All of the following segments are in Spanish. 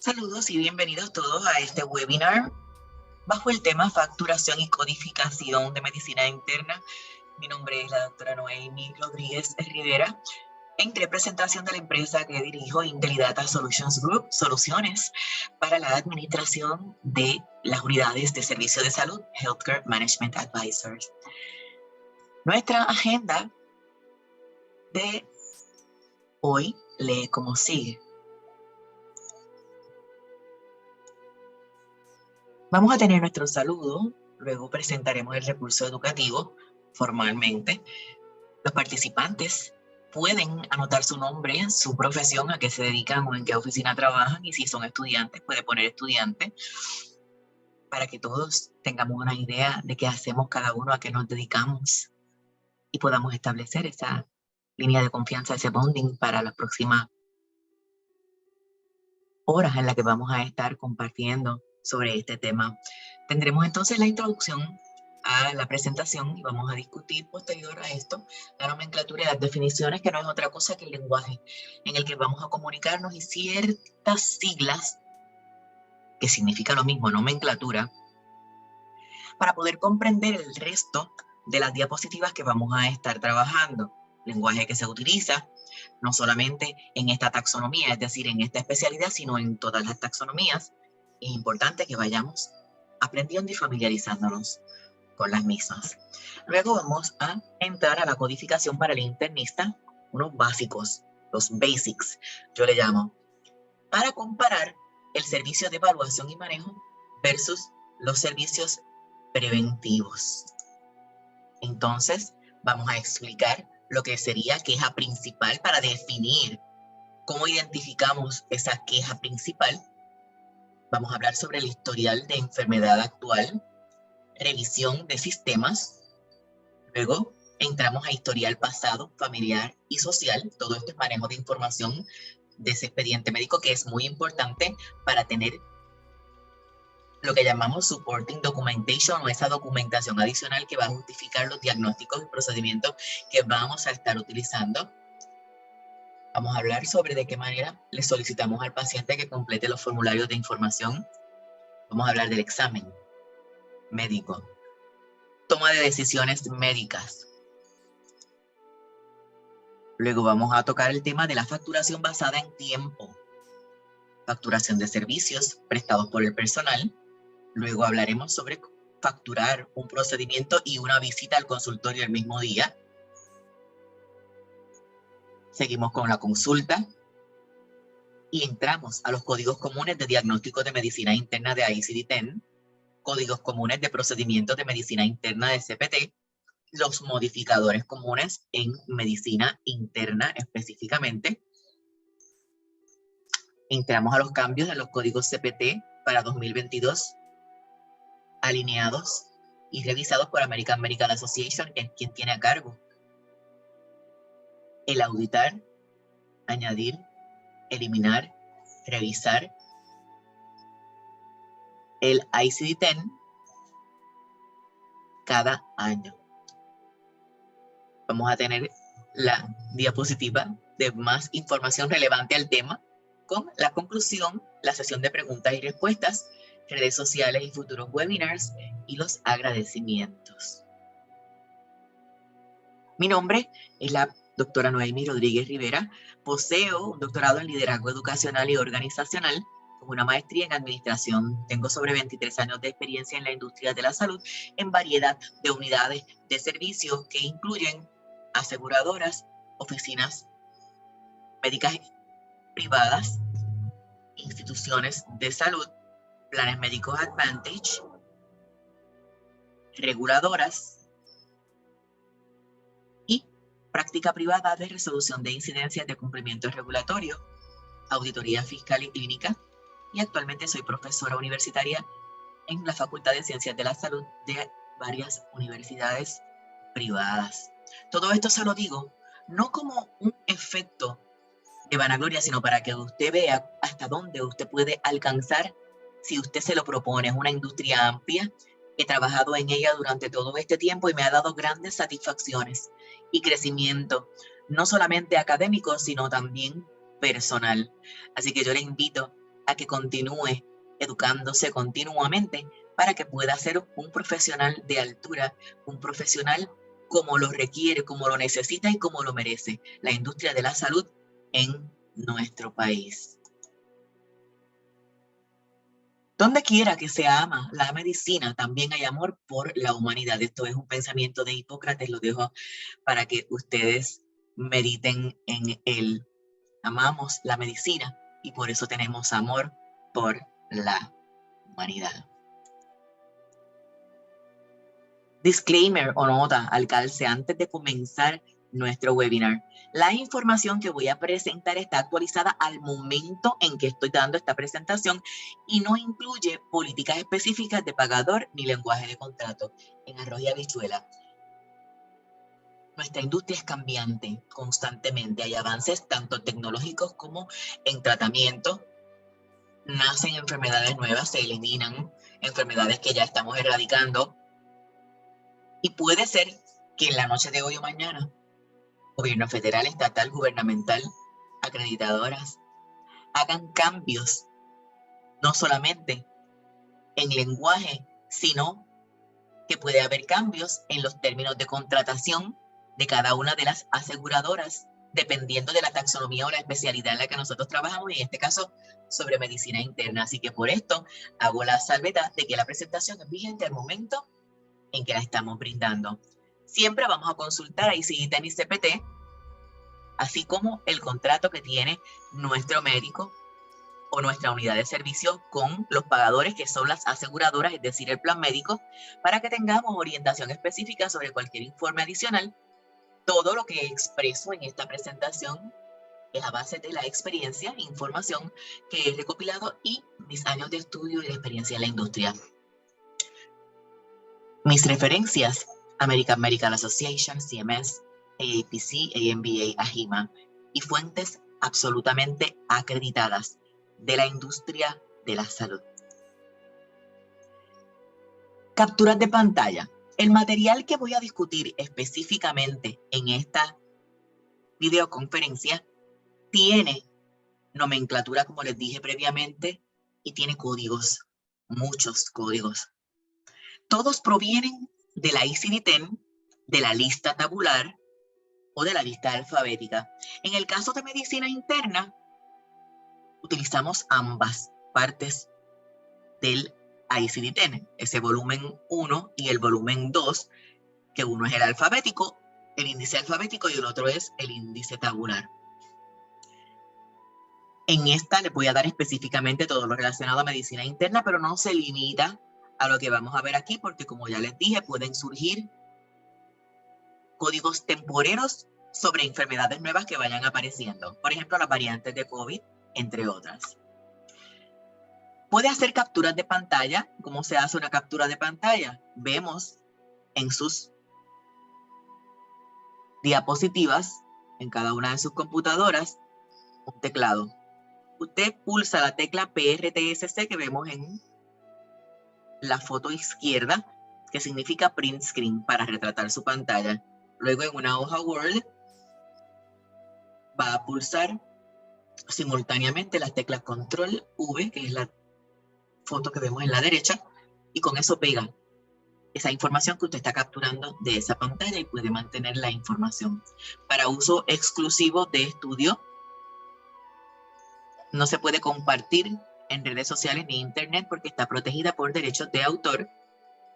Saludos y bienvenidos todos a este webinar bajo el tema Facturación y Codificación de Medicina Interna. Mi nombre es la doctora Noemi Rodríguez Rivera, en representación de la empresa que dirijo, Intellidata Solutions Group, soluciones para la administración de las unidades de servicio de salud, Healthcare Management Advisors. Nuestra agenda de hoy lee como sigue. Vamos a tener nuestro saludo, luego presentaremos el recurso educativo formalmente. Los participantes pueden anotar su nombre, su profesión, a qué se dedican o en qué oficina trabajan, y si son estudiantes, puede poner estudiante, para que todos tengamos una idea de qué hacemos cada uno, a qué nos dedicamos, y podamos establecer esa línea de confianza, ese bonding para las próximas horas en las que vamos a estar compartiendo sobre este tema. Tendremos entonces la introducción a la presentación y vamos a discutir posterior a esto la nomenclatura y las definiciones, que no es otra cosa que el lenguaje en el que vamos a comunicarnos, y ciertas siglas que significa lo mismo, nomenclatura, para poder comprender el resto de las diapositivas que vamos a estar trabajando. Lenguaje que se utiliza no solamente en esta taxonomía, es decir, en esta especialidad, sino en todas las taxonomías. Es importante que vayamos aprendiendo y familiarizándonos con las mismas. Luego vamos a entrar a la codificación para el internista, unos básicos, los basics, yo le llamo, para comparar el servicio de evaluación y manejo versus los servicios preventivos. Entonces, vamos a explicar lo que sería queja principal para definir cómo identificamos esa queja principal. Vamos a hablar sobre el historial de enfermedad actual, revisión de sistemas. Luego entramos a historial pasado, familiar y social. Todo esto es manejo de información de ese expediente médico, que es muy importante para tener lo que llamamos supporting documentation, o esa documentación adicional que va a justificar los diagnósticos y procedimientos que vamos a estar utilizando. Vamos a hablar sobre de qué manera le solicitamos al paciente que complete los formularios de información. Vamos a hablar del examen médico, toma de decisiones médicas. Luego vamos a tocar el tema de la facturación basada en tiempo, facturación de servicios prestados por el personal. Luego hablaremos sobre facturar un procedimiento y una visita al consultorio el mismo día. Seguimos con la consulta y entramos a los códigos comunes de diagnóstico de medicina interna de ICD-10, códigos comunes de procedimientos de medicina interna de CPT, los modificadores comunes en medicina interna específicamente. Entramos a los cambios de los códigos CPT para 2022, alineados y revisados por American Medical Association, que es quien tiene a cargo el auditar, añadir, eliminar, revisar el ICD-10 cada año. Vamos a tener la diapositiva de más información relevante al tema, con la conclusión, la sesión de preguntas y respuestas, redes sociales y futuros webinars, y los agradecimientos. Mi nombre es la doctora Noemi Rodríguez Rivera. Poseo un doctorado en liderazgo educacional y organizacional, con una maestría en administración. Tengo sobre 23 años de experiencia en la industria de la salud, en variedad de unidades de servicios que incluyen aseguradoras, oficinas médicas privadas, instituciones de salud, planes médicos Advantage, reguladoras y práctica privada de resolución de incidencias de cumplimiento regulatorio, auditoría fiscal y clínica, y actualmente soy profesora universitaria en la Facultad de Ciencias de la Salud de varias universidades privadas. Todo esto se lo digo no como un efecto de vanagloria, sino para que usted vea hasta dónde usted puede alcanzar si usted se lo propone. Es una industria amplia. He trabajado en ella durante todo este tiempo y me ha dado grandes satisfacciones y crecimiento, no solamente académico, sino también personal. Así que yo le invito a que continúe educándose continuamente para que pueda ser un profesional de altura, un profesional como lo requiere, como lo necesita y como lo merece la industria de la salud en nuestro país. Donde quiera que se ama la medicina, también hay amor por la humanidad. Esto es un pensamiento de Hipócrates, lo dejo para que ustedes mediten en él. Amamos la medicina y por eso tenemos amor por la humanidad. Disclaimer o nota al calce antes de comenzar nuestro webinar. La información que voy a presentar está actualizada al momento en que estoy dando esta presentación y no incluye políticas específicas de pagador ni lenguaje de contrato. En arroz y habichuela. Nuestra industria es cambiante constantemente. Hay avances tanto tecnológicos como en tratamiento. Nacen enfermedades nuevas, se eliminan enfermedades que ya estamos erradicando. Y puede ser que en la noche de hoy o mañana, gobierno federal, estatal, gubernamental, acreditadoras, hagan cambios, no solamente en lenguaje, sino que puede haber cambios en los términos de contratación de cada una de las aseguradoras, dependiendo de la taxonomía o la especialidad en la que nosotros trabajamos, y en este caso sobre medicina interna. Así que por esto hago la salvedad de que la presentación es vigente al momento en que la estamos brindando. Siempre vamos a consultar a ICD-10 y CPT, así como el contrato que tiene nuestro médico o nuestra unidad de servicio con los pagadores, que son las aseguradoras, es decir, el plan médico, para que tengamos orientación específica sobre cualquier informe adicional. Todo lo que expreso en esta presentación es a base de la experiencia e información que he recopilado y mis años de estudio y de experiencia en la industria. Mis referencias: American Medical Association, CMS, AAPC, AMBA, AHIMA, y fuentes absolutamente acreditadas de la industria de la salud. Capturas de pantalla. El material que voy a discutir específicamente en esta videoconferencia tiene nomenclatura, como les dije previamente, y tiene códigos, muchos códigos. Todos provienen de la ICD-10, de la lista tabular o de la lista alfabética. En el caso de medicina interna, utilizamos ambas partes del ICD-10, ese volumen 1 y el volumen 2, que uno es el alfabético, el índice alfabético, y el otro es el índice tabular. En esta les voy a dar específicamente todo lo relacionado a medicina interna, pero no se limita a lo que vamos a ver aquí, porque como ya les dije, pueden surgir códigos temporeros sobre enfermedades nuevas que vayan apareciendo. Por ejemplo, las variantes de COVID, entre otras. Puede hacer capturas de pantalla. ¿Cómo se hace una captura de pantalla? Vemos en sus diapositivas, en cada una de sus computadoras, un teclado. Usted pulsa la tecla PRTSC que vemos en la foto izquierda, que significa print screen, para retratar su pantalla. Luego en una hoja Word va a pulsar simultáneamente las teclas Control V, que es la foto que vemos en la derecha, y con eso pega esa información que usted está capturando de esa pantalla y puede mantener la información. Para uso exclusivo de estudio, no se puede compartir en redes sociales ni internet porque está protegida por derechos de autor.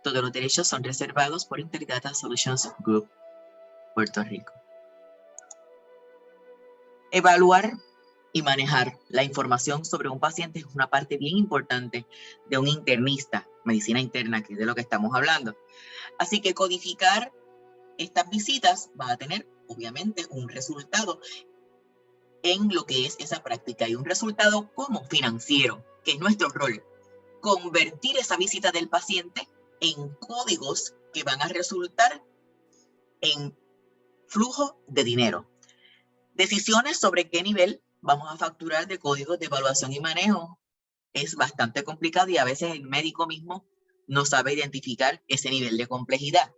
Todos los derechos son reservados por Interdata Solutions Group, Puerto Rico. Evaluar y manejar la información sobre un paciente es una parte bien importante de un internista, medicina interna, que es de lo que estamos hablando. Así que codificar estas visitas va a tener, obviamente, un resultado en lo que es esa práctica, y un resultado como financiero, que es nuestro rol. Convertir esa visita del paciente en códigos que van a resultar en flujo de dinero. Decisiones sobre qué nivel vamos a facturar de códigos de evaluación y manejo es bastante complicado, y a veces el médico mismo no sabe identificar ese nivel de complejidad.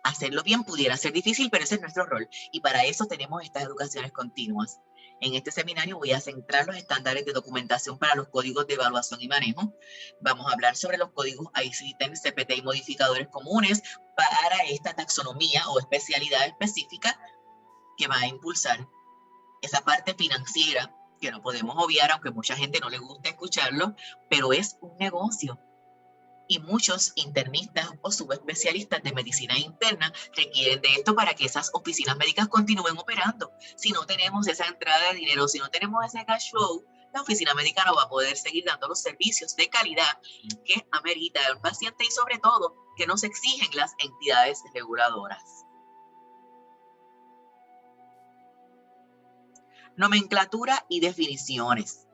Hacerlo bien pudiera ser difícil, pero ese es nuestro rol, y para eso tenemos estas educaciones continuas. En este seminario voy a centrar los estándares de documentación para los códigos de evaluación y manejo. Vamos a hablar sobre los códigos ICD-10, CPT y modificadores comunes para esta taxonomía o especialidad específica que va a impulsar esa parte financiera que no podemos obviar, aunque mucha gente no le gusta escucharlo, pero es un negocio. Y muchos internistas o subespecialistas de medicina interna requieren de esto para que esas oficinas médicas continúen operando. Si no tenemos esa entrada de dinero, si no tenemos ese cash flow, la oficina médica no va a poder seguir dando los servicios de calidad que amerita el paciente y sobre todo que nos exigen las entidades reguladoras. Nomenclatura y definiciones.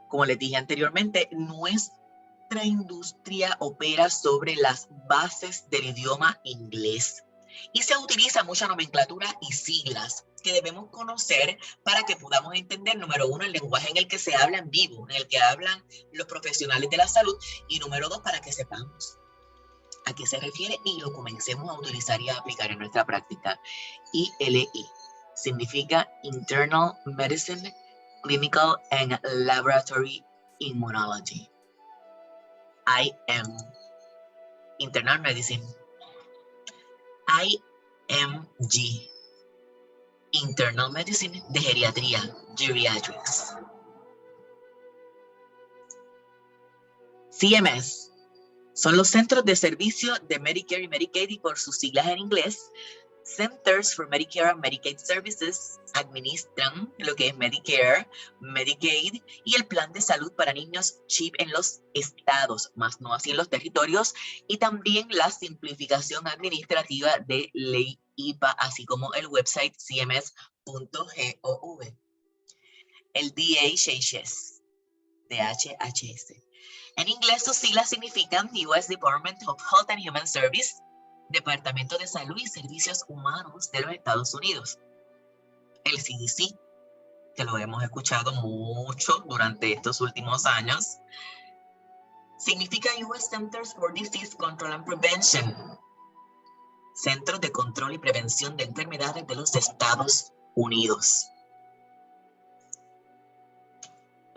Como les dije anteriormente, nuestra industria opera sobre las bases del idioma inglés y se utiliza mucha nomenclatura y siglas que debemos conocer para que podamos entender, número uno, el lenguaje en el que se habla en vivo, en el que hablan los profesionales de la salud, y número dos, para que sepamos a qué se refiere y lo comencemos a utilizar y a aplicar en nuestra práctica. ILI significa Internal Medicine, Clinical and Laboratory Immunology. IM, Internal Medicine. IMG, Internal Medicine de Geriatría, Geriatrics. CMS son los Centros de Servicio de Medicare y Medicaid, y por sus siglas en inglés, Centers for Medicare and Medicaid Services, administran lo que es Medicare, Medicaid y el plan de salud para niños CHIP en los estados, más no así en los territorios, y también la simplificación administrativa de ley IPA, así como el website cms.gov. El DHHS, en inglés sus siglas significan US Department of Health and Human Service, Departamento de Salud y Servicios Humanos de los Estados Unidos. El CDC, que lo hemos escuchado mucho durante estos últimos años, significa US Centers for Disease Control and Prevention, Centros de Control y Prevención de Enfermedades de los Estados Unidos.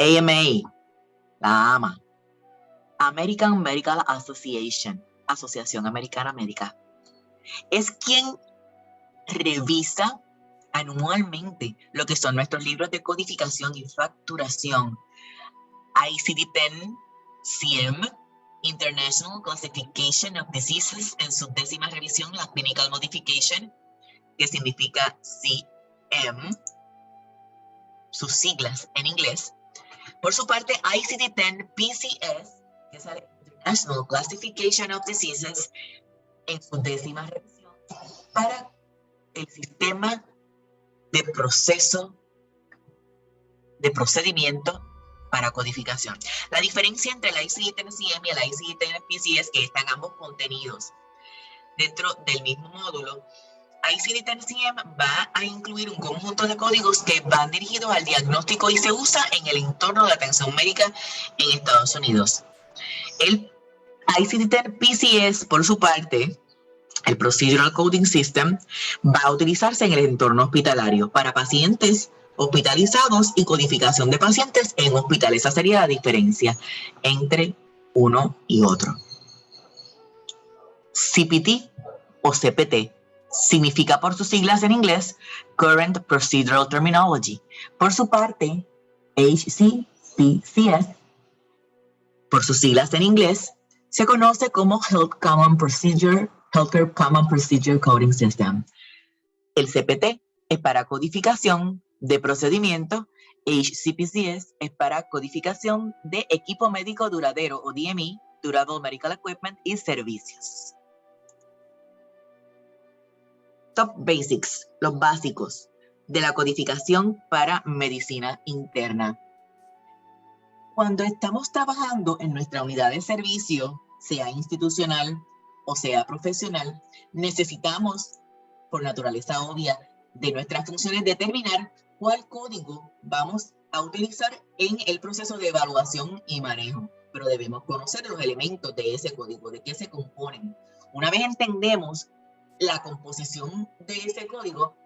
AMA, la AMA, American Medical Association, Asociación Americana Médica, es quien revisa anualmente lo que son nuestros libros de codificación y facturación. ICD-10, CM, International Classification of Diseases, en su 10ª revisión, la Clinical Modification, que significa CM, sus siglas en inglés. Por su parte, ICD-10 PCS, que es la International Classification of Diseases, en su 10ª revisión, para el sistema de procedimiento para codificación. La diferencia entre el ICD-10-CM y el ICD-10-PC es que están ambos contenidos dentro del mismo módulo. ICD-10-CM va a incluir un conjunto de códigos que van dirigidos al diagnóstico y se usa en el entorno de la atención médica en Estados Unidos. El ICD-10-PCS, por su parte, el Procedural Coding System, va a utilizarse en el entorno hospitalario para pacientes hospitalizados y codificación de pacientes en hospital. Esa sería la diferencia entre uno y otro. CPT o CPT significa por sus siglas en inglés Current Procedural Terminology. Por su parte, HCPCS, por sus siglas en inglés, se conoce como Healthcare Common Procedure Coding System. El CPT es para codificación de procedimiento, HCPCS es para codificación de equipo médico duradero o DME, Durable Medical Equipment, y servicios. Top Basics, los básicos de la codificación para medicina interna. Cuando estamos trabajando en nuestra unidad de servicio, sea institucional o sea profesional, necesitamos, por naturaleza obvia de nuestras funciones, determinar cuál código vamos a utilizar en el proceso de evaluación y manejo. Pero debemos conocer los elementos de ese código, de qué se componen. Una vez entendemos la composición de ese código,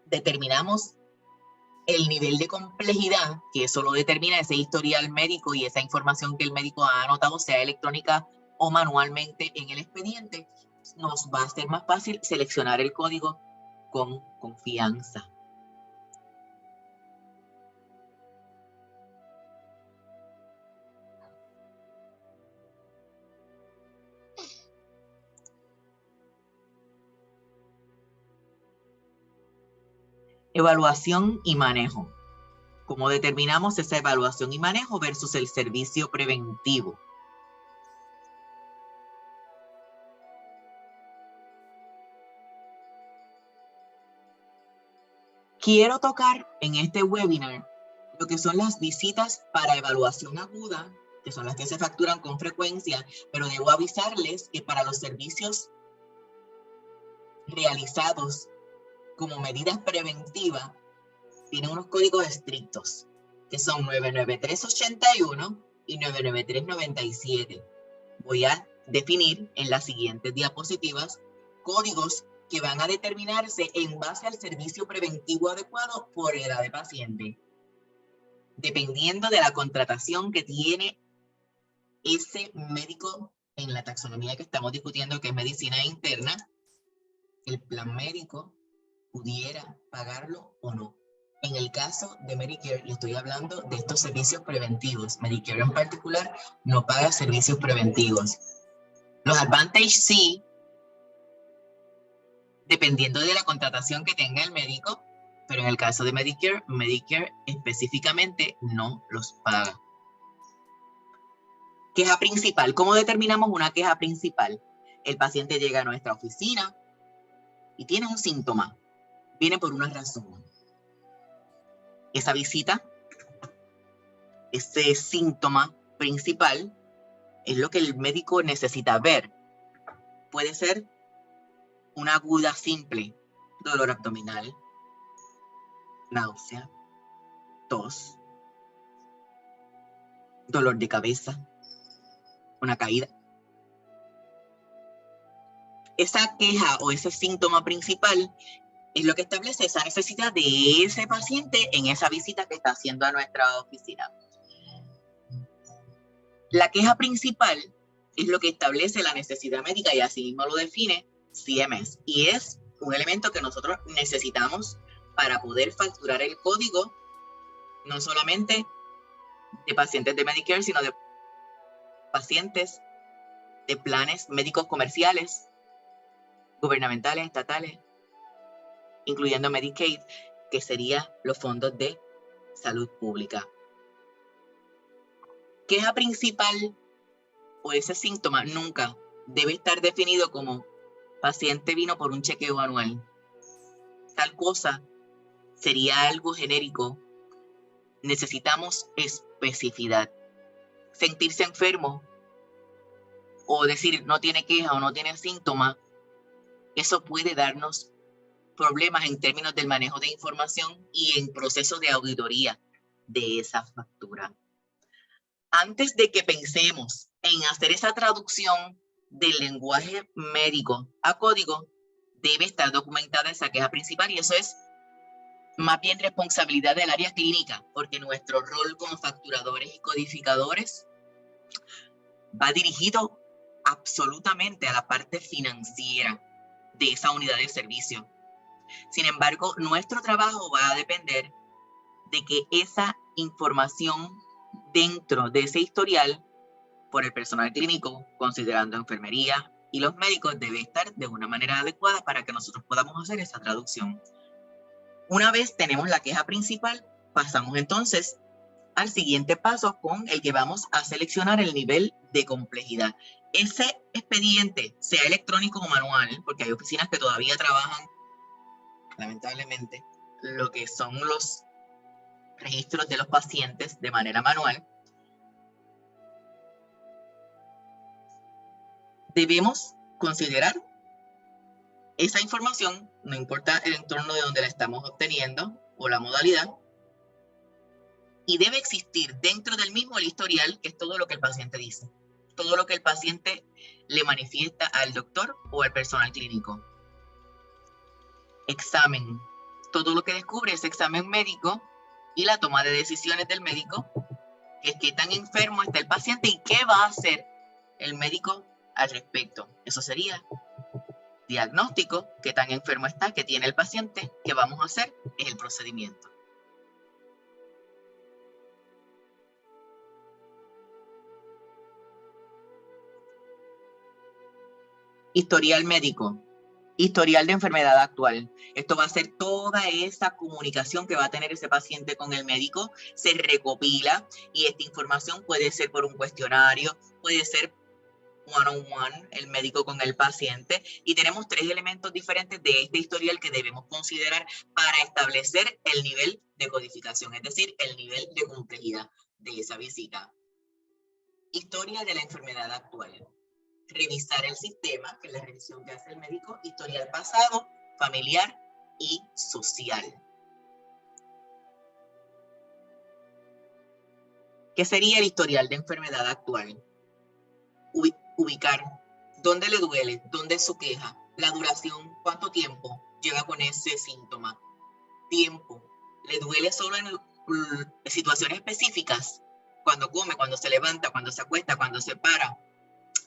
determinamos el nivel de complejidad, que eso lo determina ese historial médico y esa información que el médico ha anotado, sea electrónica o manualmente en el expediente, nos va a ser más fácil seleccionar el código con confianza. Evaluación y manejo. ¿Cómo determinamos esa evaluación y manejo versus el servicio preventivo? Quiero tocar en este webinar lo que son las visitas para evaluación aguda, que son las que se facturan con frecuencia, pero debo avisarles que para los servicios realizados como medidas preventivas, tienen unos códigos estrictos, que son 99381 y 99397. Voy a definir en las siguientes diapositivas códigos que van a determinarse en base al servicio preventivo adecuado por edad de paciente. Dependiendo de la contratación que tiene ese médico en la taxonomía que estamos discutiendo, que es medicina interna, el plan médico pudiera pagarlo o no. En el caso de Medicare, le estoy hablando de estos servicios preventivos. Medicare en particular no paga servicios preventivos. Los Advantage sí, dependiendo de la contratación que tenga el médico, pero en el caso de Medicare, Medicare específicamente no los paga. Queja principal. ¿Cómo determinamos una queja principal? El paciente llega a nuestra oficina y tiene un síntoma. Viene por una razón. Esa visita, ese síntoma principal, es lo que el médico necesita ver. Puede ser una aguda simple, dolor abdominal, náusea, tos, dolor de cabeza, una caída. Esa queja o ese síntoma principal es lo que establece esa necesidad de ese paciente en esa visita que está haciendo a nuestra oficina. La queja principal es lo que establece la necesidad médica y así mismo lo define CMS. Y es un elemento que nosotros necesitamos para poder facturar el código, no solamente de pacientes de Medicare, sino de pacientes de planes médicos comerciales, gubernamentales, estatales, incluyendo Medicaid, que serían los fondos de salud pública. Queja principal o ese síntoma nunca debe estar definido como paciente vino por un chequeo anual. Tal cosa sería algo genérico. Necesitamos especificidad. Sentirse enfermo o decir no tiene queja o no tiene síntoma, eso puede darnos problemas en términos del manejo de información y en proceso de auditoría de esa factura. Antes de que pensemos en hacer esa traducción del lenguaje médico a código, debe estar documentada esa queja principal y eso es más bien responsabilidad del área clínica, porque nuestro rol como facturadores y codificadores va dirigido absolutamente a la parte financiera de esa unidad de servicio. Sin embargo, nuestro trabajo va a depender de que esa información dentro de ese historial por el personal clínico, considerando enfermería y los médicos, debe estar de una manera adecuada para que nosotros podamos hacer esa traducción. Una vez tenemos la queja principal, pasamos entonces al siguiente paso con el que vamos a seleccionar el nivel de complejidad. Ese expediente, sea electrónico o manual, porque hay oficinas que todavía trabajan, lamentablemente, lo que son los registros de los pacientes de manera manual, debemos considerar esa información, no importa el entorno de donde la estamos obteniendo o la modalidad, y debe existir dentro del mismo el historial, que es todo lo que el paciente dice, todo lo que el paciente le manifiesta al doctor o al personal clínico. Examen. todo lo que descubre ese examen médico y la toma de decisiones del médico, que es qué tan enfermo está el paciente y qué va a hacer el médico al respecto. Eso sería diagnóstico, qué tan enfermo está, qué tiene el paciente, qué vamos a hacer, es el procedimiento. Historial médico. Historial de enfermedad actual. Esto va a ser toda esa comunicación que va a tener ese paciente con el médico, se recopila y esta información puede ser por un cuestionario, puede ser one-on-one, el médico con el paciente, y tenemos 3 elementos diferentes de este historial que debemos considerar para establecer el nivel de codificación, es decir, el nivel de complejidad de esa visita. Historia de la enfermedad actual. Revisar el sistema, que es la revisión que hace el médico, historial pasado, familiar y social. ¿Qué sería el historial de enfermedad actual? Ubicar dónde le duele, dónde es su queja, la duración, cuánto tiempo lleva con ese síntoma, tiempo, le duele solo en situaciones específicas, cuando come, cuando se levanta, cuando se acuesta, cuando se para,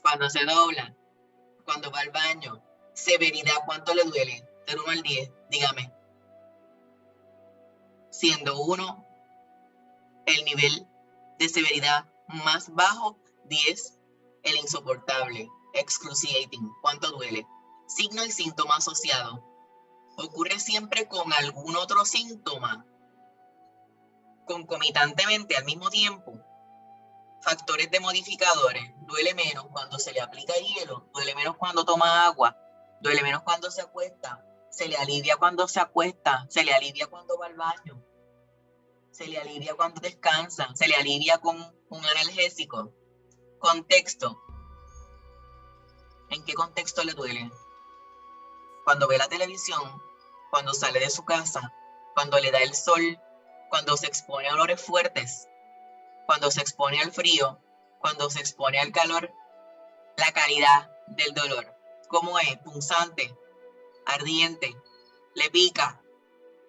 cuando se dobla, cuando va al baño, severidad, ¿cuánto le duele? Del 1 al 10, dígame. Siendo 1 el nivel de severidad más bajo, 10 el insoportable, excruciating, ¿cuánto duele? Signo y síntoma asociado. Ocurre siempre con algún otro síntoma, concomitantemente al mismo tiempo. Factores de modificadores. Duele menos cuando se le aplica hielo, duele menos cuando toma agua, duele menos cuando se acuesta, se le alivia cuando se acuesta, se le alivia cuando va al baño, se le alivia cuando descansa, se le alivia con un analgésico. Contexto. ¿En qué contexto le duele? Cuando ve la televisión, cuando sale de su casa, cuando le da el sol, cuando se expone a olores fuertes, cuando se expone al frío, cuando se expone al calor. La calidad del dolor. ¿Cómo es? Punzante, ardiente, le pica,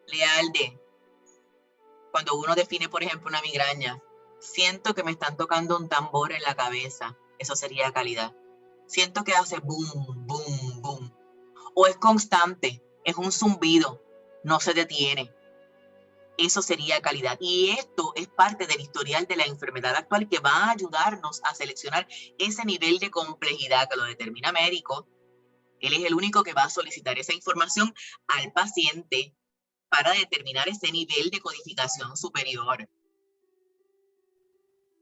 le arde. Cuando uno define, por ejemplo, una migraña, siento que me están tocando un tambor en la cabeza. Eso sería calidad. Siento que hace boom, boom, boom. O es constante, es un zumbido, no se detiene. Eso sería calidad. Y esto es parte del historial de la enfermedad actual que va a ayudarnos a seleccionar ese nivel de complejidad que lo determina médico. Él es el único que va a solicitar esa información al paciente para determinar ese nivel de codificación superior.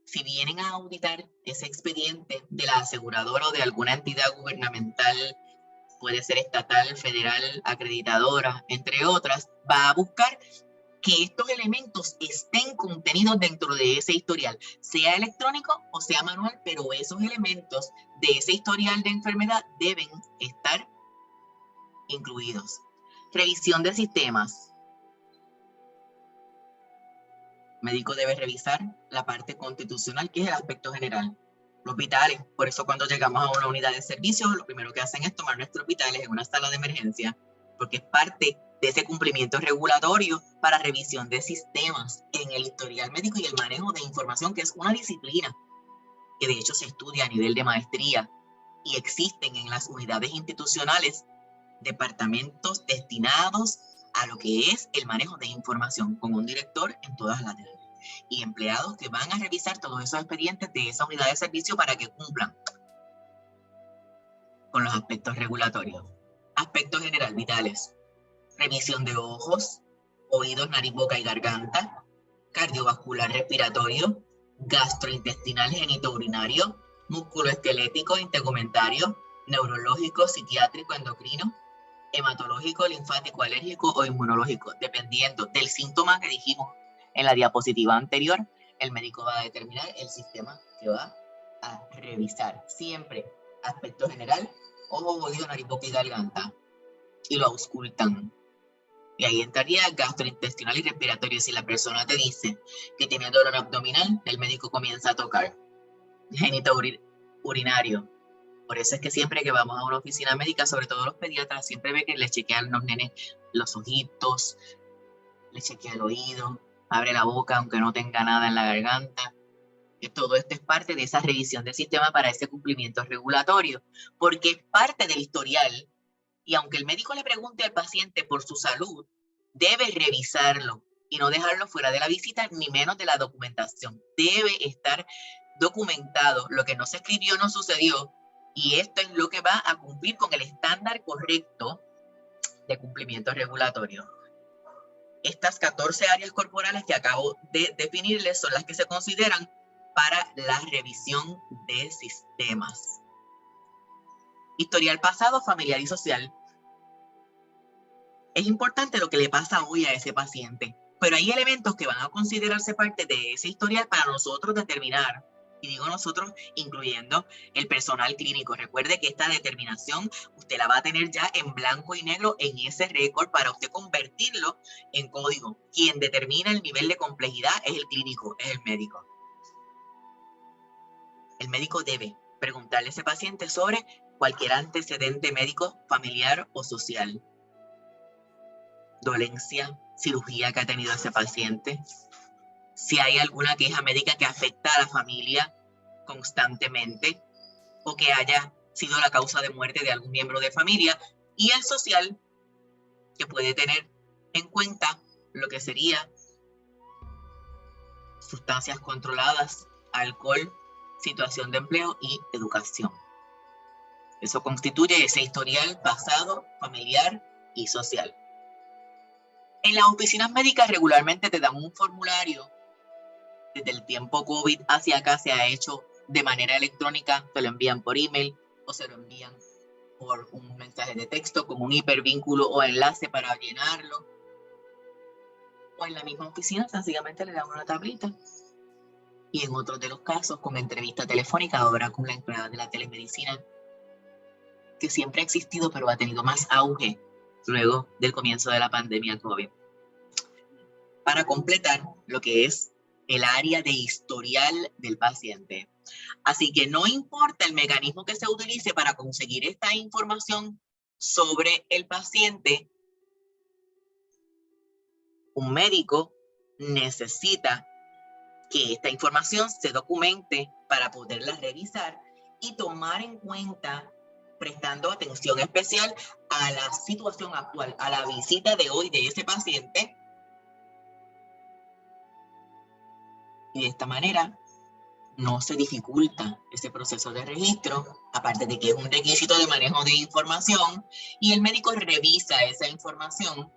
Si vienen a auditar ese expediente de la aseguradora o de alguna entidad gubernamental, puede ser estatal, federal, acreditadora, entre otras, va a buscar que estos elementos estén contenidos dentro de ese historial, sea electrónico o sea manual, pero esos elementos de ese historial de enfermedad deben estar incluidos. Revisión de sistemas. El médico debe revisar la parte constitucional, que es el aspecto general. Los vitales, por eso cuando llegamos a una unidad de servicio, lo primero que hacen es tomar nuestros vitales en una sala de emergencia, porque es parte de ese cumplimiento regulatorio para revisión de sistemas en el historial médico y el manejo de información, que es una disciplina que de hecho se estudia a nivel de maestría y existen en las unidades institucionales departamentos destinados a lo que es el manejo de información, con un director en todas las áreas y empleados que van a revisar todos esos expedientes de esa unidad de servicio para que cumplan con los aspectos regulatorios. Aspectos general vitales. Revisión de ojos, oídos, nariz, boca y garganta, cardiovascular respiratorio, gastrointestinal genitourinario, musculoesquelético integumentario, neurológico, psiquiátrico, endocrino, hematológico, linfático, alérgico o inmunológico, dependiendo del síntoma que dijimos en la diapositiva anterior. El médico va a determinar el sistema que va a revisar. Siempre aspecto general, ojo, oído, nariz, boca y garganta, y lo auscultan. Y ahí entraría gastrointestinal y respiratorio. Si la persona te dice que tiene dolor abdominal, el médico comienza a tocar. Genitourinario. Por eso es que siempre que vamos a una oficina médica, sobre todo los pediatras, siempre ve que les chequean los nenes los ojitos, le chequea el oído, abre la boca aunque no tenga nada en la garganta. Todo esto es parte de esa revisión del sistema para ese cumplimiento regulatorio, porque es parte del historial. Y aunque el médico le pregunte al paciente por su salud, debe revisarlo y no dejarlo fuera de la visita, ni menos de la documentación. Debe estar documentado. Lo que no se escribió no sucedió. Y esto es lo que va a cumplir con el estándar correcto de cumplimiento regulatorio. Estas 14 áreas corporales que acabo de definirles son las que se consideran para la revisión de sistemas. Historial pasado, familiar y social. Es importante lo que le pasa hoy a ese paciente, pero hay elementos que van a considerarse parte de ese historial para nosotros determinar, y digo nosotros incluyendo el personal clínico. Recuerde que esta determinación usted la va a tener ya en blanco y negro en ese récord para usted convertirlo en código. Quien determina el nivel de complejidad es el clínico, es el médico. El médico debe preguntarle a ese paciente sobre cualquier antecedente médico, familiar o social. Dolencia, cirugía que ha tenido ese paciente, si hay alguna queja médica que afecta a la familia constantemente o que haya sido la causa de muerte de algún miembro de familia, y el social, que puede tener en cuenta lo que sería sustancias controladas, alcohol, situación de empleo y educación. Eso constituye ese historial pasado, familiar y social. En las oficinas médicas regularmente te dan un formulario. Desde el tiempo COVID hacia acá se ha hecho de manera electrónica, te lo envían por email o se lo envían por un mensaje de texto con un hipervínculo o enlace para llenarlo. O en la misma oficina sencillamente le dan una tablita. Y en otros de los casos con entrevista telefónica, ahora con la entrada de la telemedicina, que siempre ha existido pero ha tenido más auge luego del comienzo de la pandemia COVID. Para completar lo que es el área de historial del paciente. Así que no importa el mecanismo que se utilice para conseguir esta información sobre el paciente, un médico necesita que esta información se documente para poderla revisar y tomar en cuenta, prestando atención especial a la situación actual, a la visita de hoy de ese paciente. Y de esta manera no se dificulta ese proceso de registro, aparte de que es un requisito de manejo de información, y el médico revisa esa información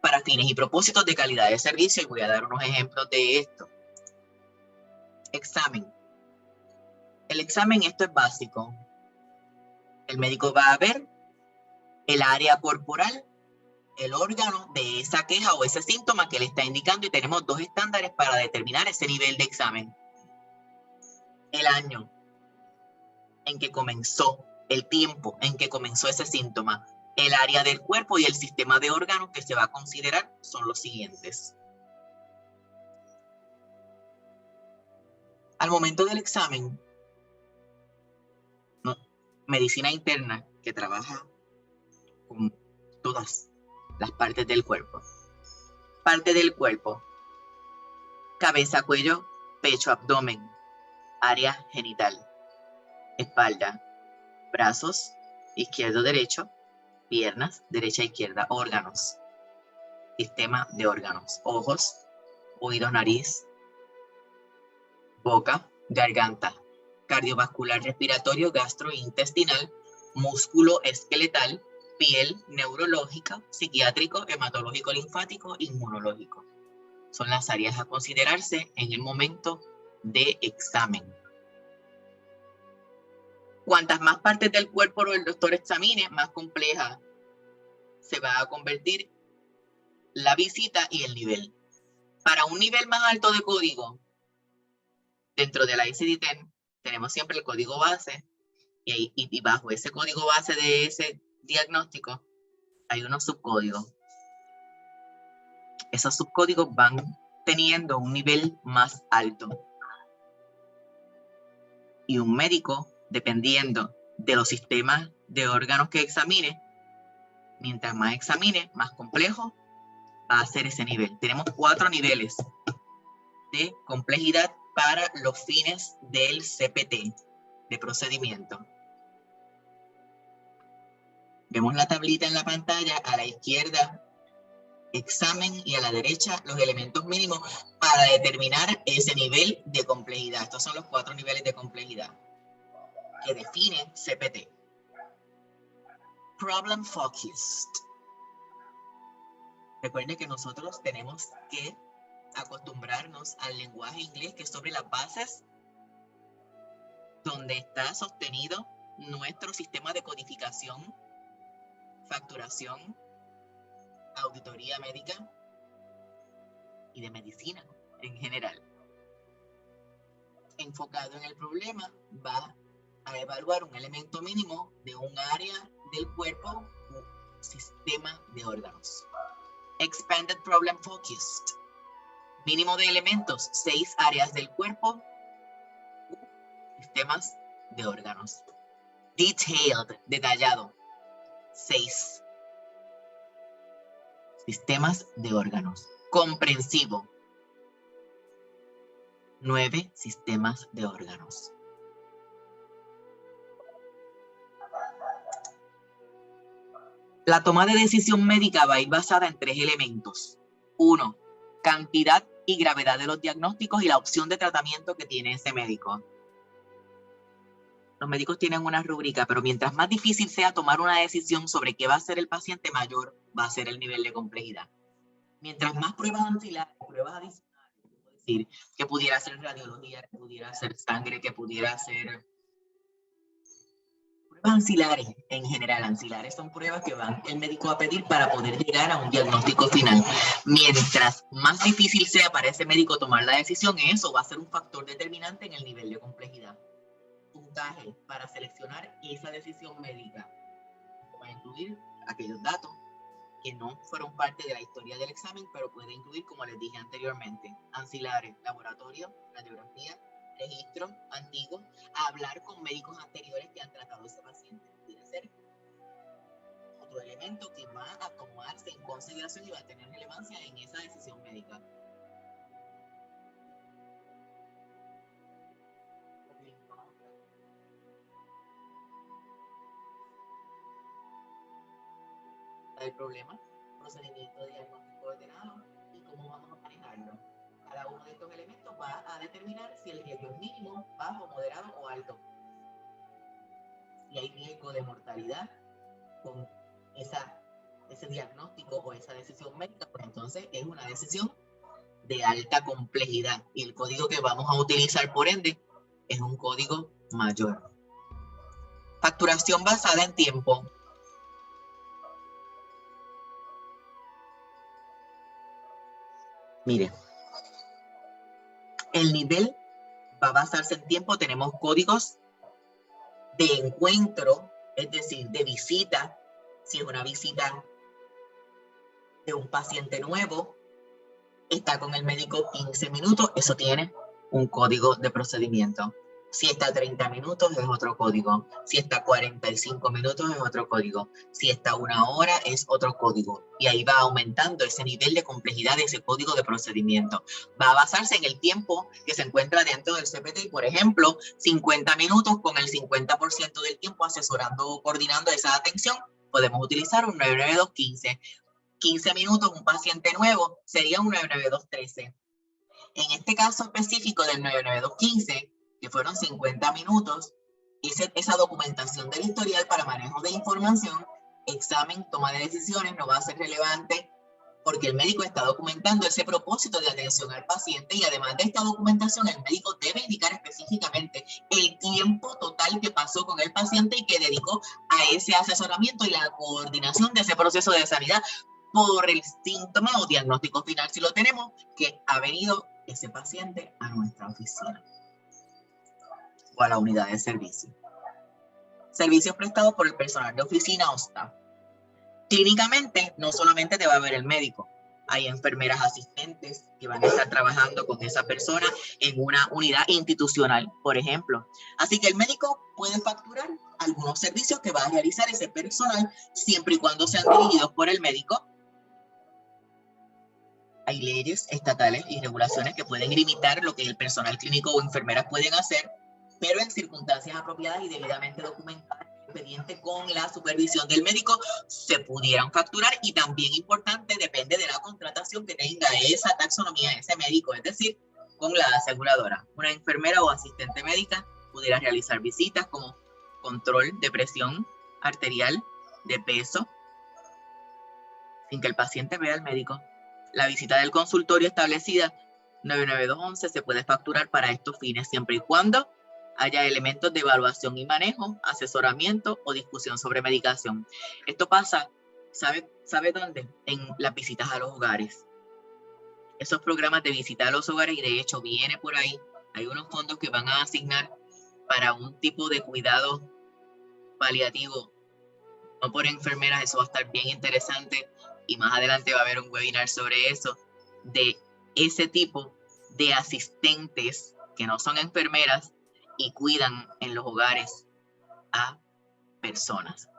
para fines y propósitos de calidad de servicio. Y voy a dar unos ejemplos de esto. Examen. El examen, esto es básico. El médico va a ver el área corporal, el órgano de esa queja o ese síntoma que le está indicando, y tenemos dos estándares para determinar ese nivel de examen. El año en que comenzó, el tiempo en que comenzó ese síntoma, el área del cuerpo y el sistema de órganos que se va a considerar son los siguientes. Al momento del examen, medicina interna, que trabaja con todas las partes del cuerpo. Parte del cuerpo: cabeza, cuello, pecho, abdomen, área genital, espalda, brazos, izquierdo, derecho, piernas, derecha, izquierda, órganos, sistema de órganos, ojos, oídos, nariz, boca, garganta, cardiovascular, respiratorio, gastrointestinal, músculo esqueletal, piel, neurológica, psiquiátrico, hematológico, linfático, inmunológico. Son las áreas a considerarse en el momento de examen. Cuantas más partes del cuerpo el doctor examine, más compleja se va a convertir la visita y el nivel. Para un nivel más alto de código, dentro de la ICD-10 tenemos siempre el código base, y bajo ese código base de ese diagnóstico hay unos subcódigos. Esos subcódigos van teniendo un nivel más alto. Y un médico, dependiendo de los sistemas de órganos que examine, mientras más examine, más complejo va a ser ese nivel. Tenemos 4 niveles de complejidad para los fines del CPT, de procedimiento. Vemos la tablita en la pantalla, a la izquierda examen y a la derecha los elementos mínimos para determinar ese nivel de complejidad. Estos son los 4 niveles de complejidad que define CPT. Problem focused. Recuerden que nosotros tenemos que acostumbrarnos al lenguaje inglés, que es sobre las bases donde está sostenido nuestro sistema de codificación, facturación, auditoría médica y de medicina en general. Enfocado en el problema, va a evaluar un elemento mínimo de un área del cuerpo o sistema de órganos. Expanded Problem Focused. Mínimo de elementos, 6 áreas del cuerpo u sistemas de órganos. Detailed, detallado, 6 sistemas de órganos. Comprensivo, 9 sistemas de órganos. La toma de decisión médica va a ir basada en 3 elementos. 1, cantidad y gravedad de los diagnósticos y la opción de tratamiento que tiene ese médico. Los médicos tienen una rúbrica, pero mientras más difícil sea tomar una decisión sobre qué va a hacer el paciente, mayor va a ser el nivel de complejidad. Mientras más pruebas ancilares, pruebas adicionales, es decir, que pudiera ser radiología, que pudiera ser sangre, que pudiera ser pruebas ancilares en general. Ancilares son pruebas que va el médico a pedir para poder llegar a un diagnóstico final. Mientras más difícil sea para ese médico tomar la decisión, eso va a ser un factor determinante en el nivel de complejidad. Puntaje para seleccionar esa decisión médica va a incluir aquellos datos que no fueron parte de la historia del examen, pero puede incluir, como les dije anteriormente, ancilares, laboratorio, radiografía, registro antiguo, hablar con médicos anteriores que han tratado a ese paciente. Puede ser otro elemento que va a tomarse en consideración y va a tener relevancia en esa decisión médica. El problema, procedimiento de diagnóstico ordenado y cómo vamos a manejarlo. Cada uno de estos elementos va a determinar si el riesgo es mínimo, bajo, moderado o alto. Si hay riesgo de mortalidad con ese diagnóstico o esa decisión médica, pues entonces es una decisión de alta complejidad y el código que vamos a utilizar, por ende, es un código mayor. Facturación basada en tiempo. Mire, el nivel va a basarse en tiempo. Tenemos códigos de encuentro, es decir, de visita. Si es una visita de un paciente nuevo, está con el médico 15 minutos, eso tiene un código de procedimiento. Si está 30 minutos es otro código. Si está 45 minutos es otro código. Si está 1 hora es otro código. Y ahí va aumentando ese nivel de complejidad de ese código de procedimiento. Va a basarse en el tiempo que se encuentra dentro del CPT. Por ejemplo, 50 minutos con el 50% del tiempo asesorando o coordinando esa atención. Podemos utilizar un 99215. 15 minutos un paciente nuevo sería un 99213. En este caso específico del 99215, que fueron 50 minutos, esa documentación del historial para manejo de información, examen, toma de decisiones, no va a ser relevante porque el médico está documentando ese propósito de atención al paciente y además de esta documentación, el médico debe indicar específicamente el tiempo total que pasó con el paciente y que dedicó a ese asesoramiento y la coordinación de ese proceso de sanidad por el síntoma o diagnóstico final, si lo tenemos, que ha venido ese paciente a nuestra oficina o a la unidad de servicio. Servicios prestados por el personal de oficina o staff. Clínicamente, no solamente te va a ver el médico, hay enfermeras asistentes que van a estar trabajando con esa persona en una unidad institucional, por ejemplo. Así que el médico puede facturar algunos servicios que va a realizar ese personal siempre y cuando sean dirigidos por el médico hay leyes estatales y regulaciones que pueden limitar lo que el personal clínico o enfermeras pueden hacer, pero en circunstancias apropiadas y debidamente documentadas en el expediente con la supervisión del médico se pudieran facturar. Y también importante, depende de la contratación que tenga esa taxonomía, ese médico, es decir, con la aseguradora. Una enfermera o asistente médica pudiera realizar visitas como control de presión arterial, de peso, sin que el paciente vea al médico. La visita del consultorio establecida 99211 se puede facturar para estos fines siempre y cuando haya elementos de evaluación y manejo, asesoramiento o discusión sobre medicación. Esto pasa, ¿sabe dónde? En las visitas a los hogares. Esos programas de visita a los hogares, y de hecho viene por ahí, hay unos fondos que van a asignar para un tipo de cuidado paliativo, no por enfermeras. Eso va a estar bien interesante y más adelante va a haber un webinar sobre eso, de ese tipo de asistentes que no son enfermeras y cuidan en los hogares a personas.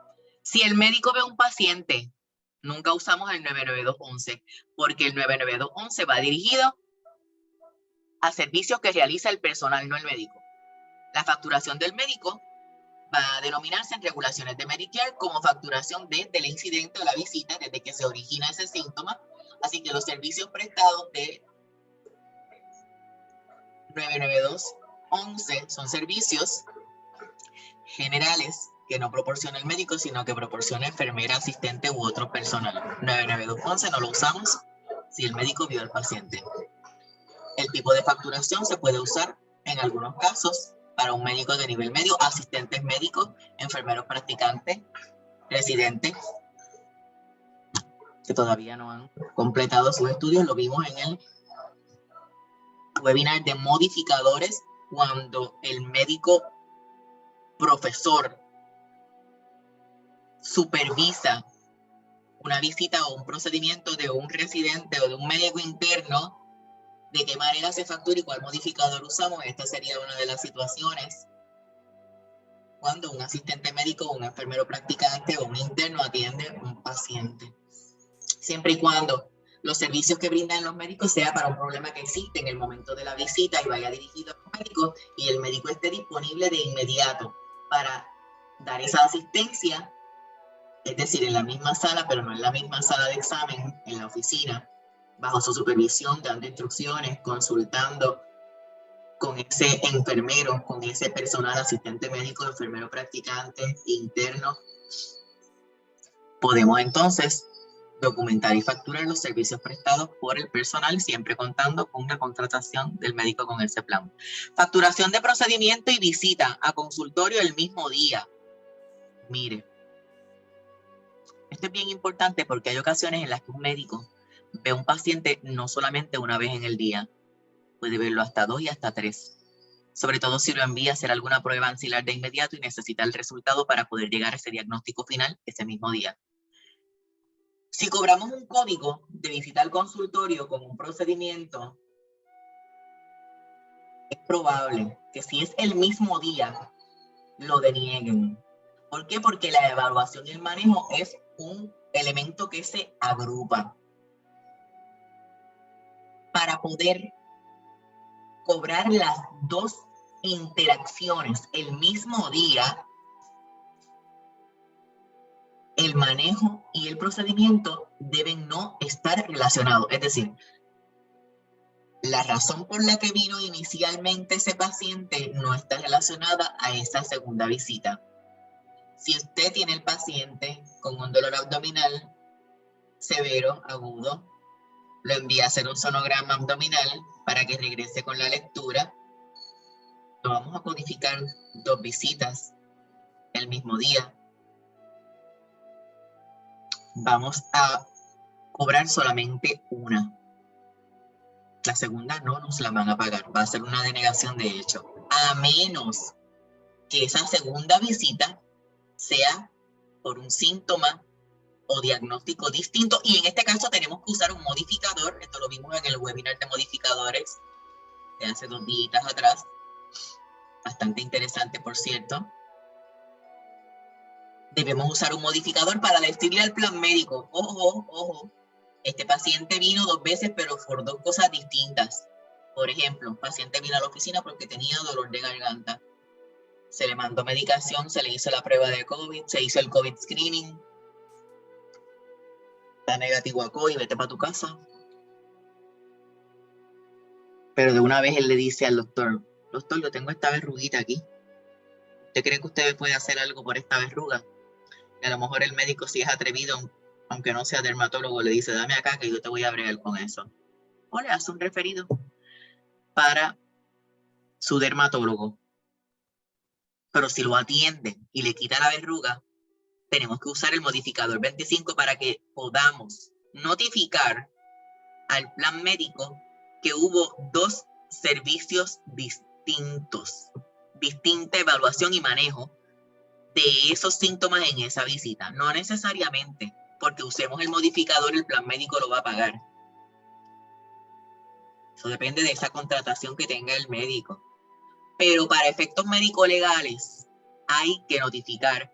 Si el médico ve a un paciente, nunca usamos el 99211 porque el 99211 va dirigido a servicios que realiza el personal, no el médico. La facturación del médico va a denominarse en regulaciones de Medicare como facturación desde el incidente o la visita, desde que se origina ese síntoma. Así que los servicios prestados de 99211 son servicios generales que no proporciona el médico, sino que proporciona enfermera, asistente u otro personal. 99211 no lo usamos si el médico vio al paciente. El tipo de facturación se puede usar en algunos casos para un médico de nivel medio, asistentes médicos, enfermeros practicantes, residentes que todavía no han completado sus estudios. Lo vimos en el webinar de modificadores, cuando el médico profesor supervisa una visita o un procedimiento de un residente o de un médico interno, de qué manera se factura y cuál modificador usamos. Esta sería una de las situaciones cuando un asistente médico, un enfermero practicante o un interno atiende a un paciente. Siempre y cuando los servicios que brindan los médicos sea para un problema que existe en el momento de la visita y vaya dirigido al médico y el médico esté disponible de inmediato para dar esa asistencia, es decir, en la misma sala, pero no en la misma sala de examen, en la oficina, bajo su supervisión, dando instrucciones, consultando con ese enfermero, con ese personal, asistente médico, enfermero practicante, interno. Podemos entonces documentar y facturar los servicios prestados por el personal, siempre contando con una contratación del médico con ese plan. Facturación de procedimiento y visita a consultorio el mismo día. Mire, esto es bien importante porque hay ocasiones en las que un médico ve a un paciente no solamente una vez en el día, puede verlo hasta 2 y hasta 3. Sobre todo si lo envía a hacer alguna prueba ancilar de inmediato y necesita el resultado para poder llegar a ese diagnóstico final ese mismo día. Si cobramos un código de visita al consultorio con un procedimiento, es probable que si es el mismo día, lo denieguen. ¿Por qué? Porque la evaluación y el manejo es un elemento que se agrupa. Para poder cobrar las dos interacciones el mismo día, el manejo y el procedimiento deben no estar relacionados. Es decir, la razón por la que vino inicialmente ese paciente no está relacionada a esa segunda visita. Si usted tiene el paciente con un dolor abdominal severo, agudo, lo envía a hacer un sonograma abdominal para que regrese con la lectura, no vamos a codificar 2 visitas el mismo día. Vamos a cobrar solamente una. La segunda no nos la van a pagar, va a ser una denegación de hecho, a menos que esa segunda visita sea por un síntoma o diagnóstico distinto, y en este caso tenemos que usar un modificador. Esto lo vimos en el webinar de modificadores de hace 2 días atrás, bastante interesante por cierto. Debemos usar un modificador para decirle al plan médico, ojo, ojo, Este paciente vino 2 veces, pero por 2 cosas distintas. Por ejemplo, un paciente vino a la oficina porque tenía dolor de garganta. Se le mandó medicación, se le hizo la prueba de COVID, se hizo el COVID screening. Está negativo a COVID, vete para tu casa. Pero de una vez él le dice al doctor, doctor, yo tengo esta verruguita aquí. ¿Usted cree que usted puede hacer algo por esta verruga? Y a lo mejor el médico, si es atrevido, aunque no sea dermatólogo, le dice, dame acá que yo te voy a bregar con eso. O le hace un referido para su dermatólogo. Pero si lo atiende y le quita la verruga, tenemos que usar el modificador 25 para que podamos notificar al plan médico que hubo 2 servicios distintos, distinta evaluación y manejo de esos síntomas en esa visita. No necesariamente porque usemos el modificador el plan médico lo va a pagar. Eso depende de esa contratación que tenga el médico. Pero para efectos médico-legales hay que notificar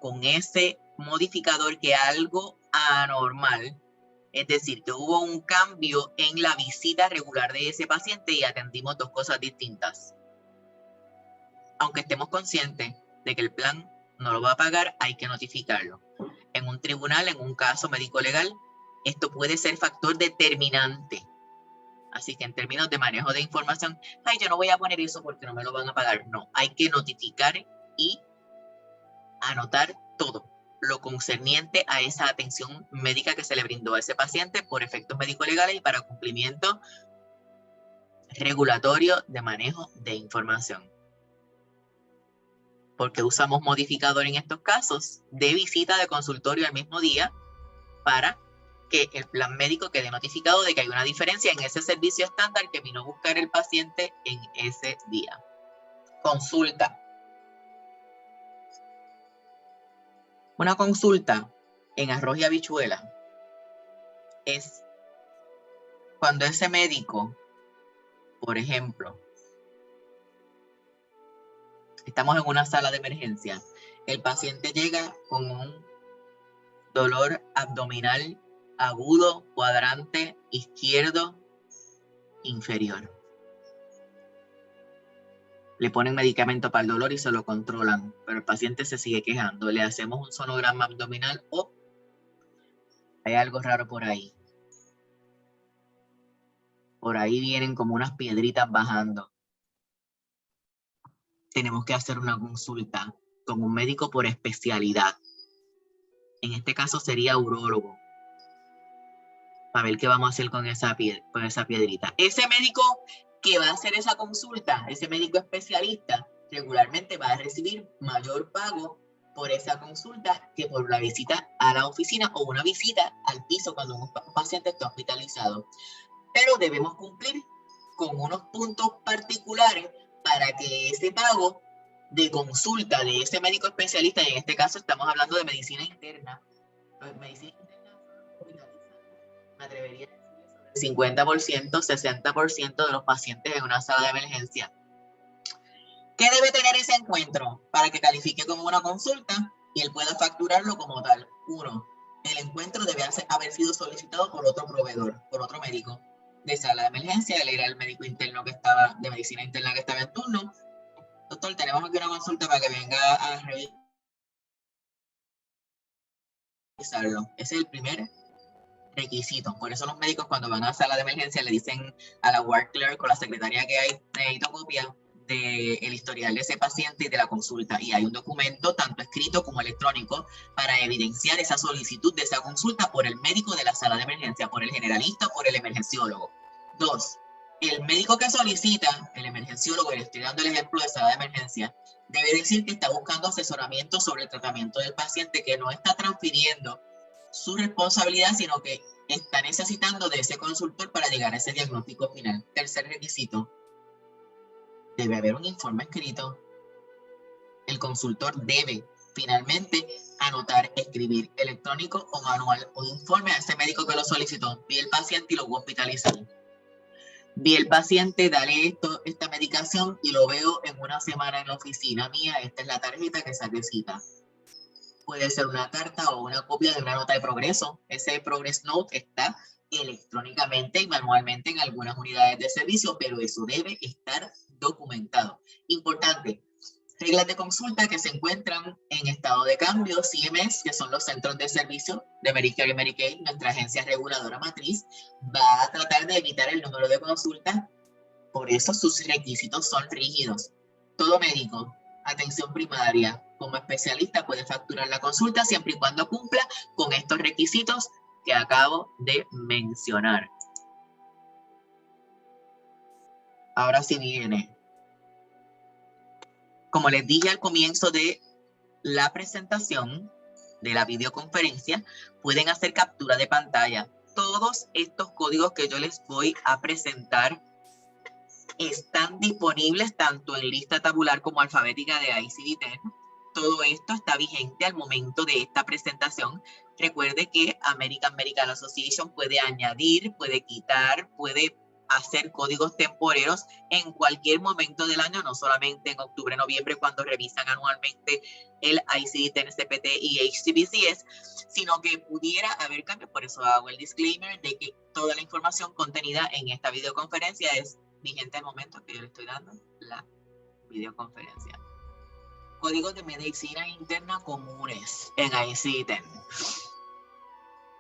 con ese modificador que algo anormal, es decir, que hubo un cambio en la visita regular de ese paciente y atendimos 2 cosas distintas. Aunque estemos conscientes de que el plan no lo va a pagar, hay que notificarlo. En un tribunal, en un caso médico-legal, esto puede ser factor determinante. Así que en términos de manejo de información, ay, yo no voy a poner eso porque no me lo van a pagar. No, hay que notificar y anotar todo lo concerniente a esa atención médica que se le brindó a ese paciente por efectos médico-legales y para cumplimiento regulatorio de manejo de información. Porque usamos modificador en estos casos de visita de consultorio al mismo día para que el plan médico quede notificado de que hay una diferencia en ese servicio estándar que vino a buscar el paciente en ese día. Consulta. Una consulta en arroz y habichuela es cuando ese médico, por ejemplo, estamos en una sala de emergencia, el paciente llega con un dolor abdominal agudo, cuadrante izquierdo inferior. Le ponen medicamento para el dolor y se lo controlan, pero el paciente se sigue quejando. Le hacemos un sonograma abdominal o hay algo raro por ahí. Por ahí vienen como unas piedritas bajando. Tenemos que hacer una consulta con un médico por especialidad. En este caso sería urólogo. Para ver qué vamos a hacer con esa piedrita. Ese médico que va a hacer esa consulta, ese médico especialista, regularmente va a recibir mayor pago por esa consulta que por la visita a la oficina o una visita al piso cuando un paciente está hospitalizado. Pero debemos cumplir con unos puntos particulares para que ese pago de consulta de ese médico especialista, y en este caso estamos hablando de medicina interna, medicina interna me atrevería a decir 50%, 60% de los pacientes en una sala de emergencia. ¿Qué debe tener ese encuentro para que califique como una consulta y él pueda facturarlo como tal? 1. El encuentro debe haber sido solicitado por otro proveedor, por otro médico de sala de emergencia. Él era el médico interno que estaba, de medicina interna que estaba en turno. Doctor, tenemos aquí una consulta para que venga a revisarlo. Ese es el primer requisito. Por eso los médicos cuando van a sala de emergencia le dicen a la ward clerk o la secretaria que hay, necesito copia del historial de ese paciente y de la consulta. Y hay un documento, tanto escrito como electrónico, para evidenciar esa solicitud de esa consulta por el médico de la sala de emergencia, por el generalista o por el emergenciólogo. 2. El médico que solicita, el emergenciólogo, y le estoy dando el ejemplo de sala de emergencia, debe decir que está buscando asesoramiento sobre el tratamiento del paciente, que no está transfiriendo su responsabilidad, sino que está necesitando de ese consultor para llegar a ese diagnóstico final. Tercer requisito, debe haber un informe escrito. El consultor debe finalmente anotar, escribir electrónico o manual un informe a ese médico que lo solicitó. Vi el paciente y lo voy a hospitalizar. Vi el paciente, dale esta medicación y lo veo en una semana en la oficina mía. Esta es la tarjeta que saqué cita. Puede ser una carta o una copia de una nota de progreso. Ese Progress Note está electrónicamente y manualmente en algunas unidades de servicio, pero eso debe estar documentado. Importante, reglas de consulta que se encuentran en estado de cambio. CMS, que son los centros de servicio de Medicare y Medicaid, nuestra agencia reguladora matriz, va a tratar de evitar el número de consultas. Por eso sus requisitos son rígidos. Todo médico, atención primaria, como especialista puede facturar la consulta siempre y cuando cumpla con estos requisitos que acabo de mencionar. Ahora sí viene. Como les dije al comienzo de la presentación de la videoconferencia, pueden hacer captura de pantalla. Todos estos códigos que yo les voy a presentar están disponibles tanto en lista tabular como alfabética de ICD-10. Todo esto está vigente al momento de esta presentación. Recuerde que American Medical Association puede añadir, puede quitar, puede hacer códigos temporeros en cualquier momento del año, no solamente en octubre, noviembre, cuando revisan anualmente el ICD-10, CPT y HCBCS, sino que pudiera haber cambios. Por eso hago el disclaimer de que toda la información contenida en esta videoconferencia es vigente al momento que yo le estoy dando la videoconferencia. Códigos de medicina interna comunes en ICD-10.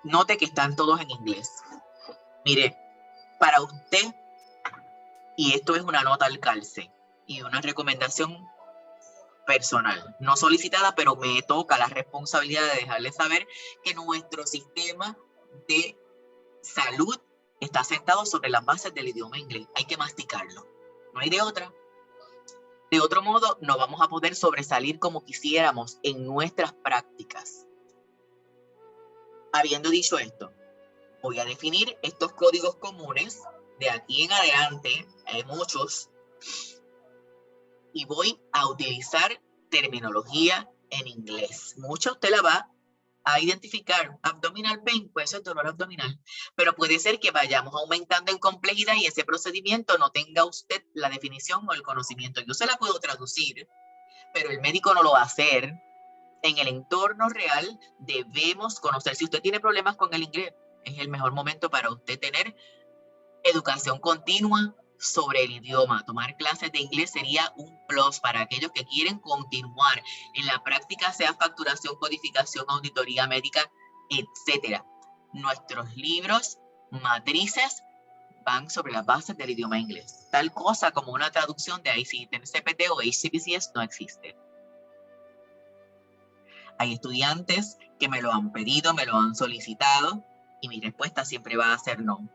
Note que están todos en inglés. Mire, para usted, y esto es una nota al calce y una recomendación personal, no solicitada, pero me toca la responsabilidad de dejarle saber que nuestro sistema de salud está sentado sobre las bases del idioma inglés. Hay que masticarlo. No hay de otra. De otro modo, no vamos a poder sobresalir como quisiéramos en nuestras prácticas. Habiendo dicho esto, voy a definir estos códigos comunes. De aquí en adelante, hay muchos. Y voy a utilizar terminología en inglés. Mucha usted la va a identificar. Abdominal pain, puede ser dolor abdominal, pero puede ser que vayamos aumentando en complejidad y ese procedimiento no tenga usted la definición o el conocimiento. Yo se la puedo traducir, pero el médico no lo va a hacer. En el entorno real debemos conocer. Si usted tiene problemas con el inglés, es el mejor momento para usted tener educación continua sobre el idioma. Tomar clases de inglés sería un plus para aquellos que quieren continuar en la práctica, sea facturación, codificación, auditoría médica, etcétera. Nuestros libros matrices van sobre las bases del idioma inglés. Tal cosa como una traducción de ICD-10, CPT o HCBCS no existe. Hay estudiantes que me lo han pedido, me lo han solicitado y mi respuesta siempre va a ser no.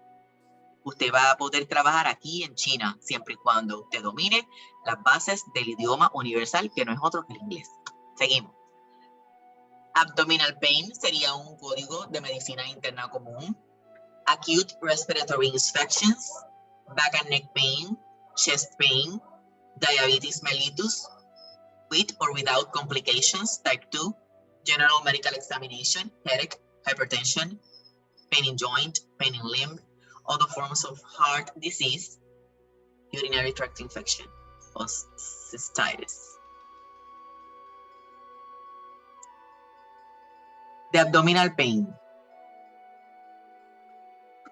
Usted va a poder trabajar aquí en China siempre y cuando usted domine las bases del idioma universal, que no es otro que el inglés. Seguimos. Abdominal pain sería un código de medicina interna común. Acute respiratory infections, back and neck pain, chest pain, diabetes mellitus, with or without complications, type 2, general medical examination, headache, hypertension, pain in joint, pain in limb, other forms of heart disease, urinary tract infection, or cystitis. The abdominal pain.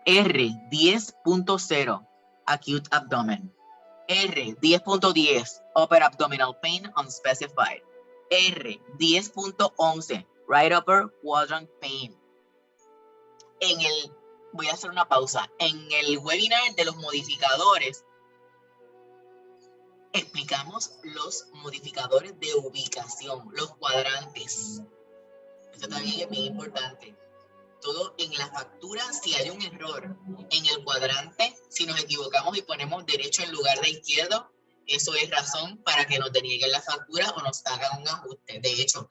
R10.0, acute abdomen. R10.10, upper abdominal pain unspecified. R10.11, right upper quadrant pain. Voy a hacer una pausa. En el webinar de los modificadores, explicamos los modificadores de ubicación, los cuadrantes. Esto también es muy importante. Todo en la factura, si hay un error en el cuadrante, si nos equivocamos y ponemos derecho en lugar de izquierdo, eso es razón para que nos denieguen la factura o nos hagan un ajuste. De hecho,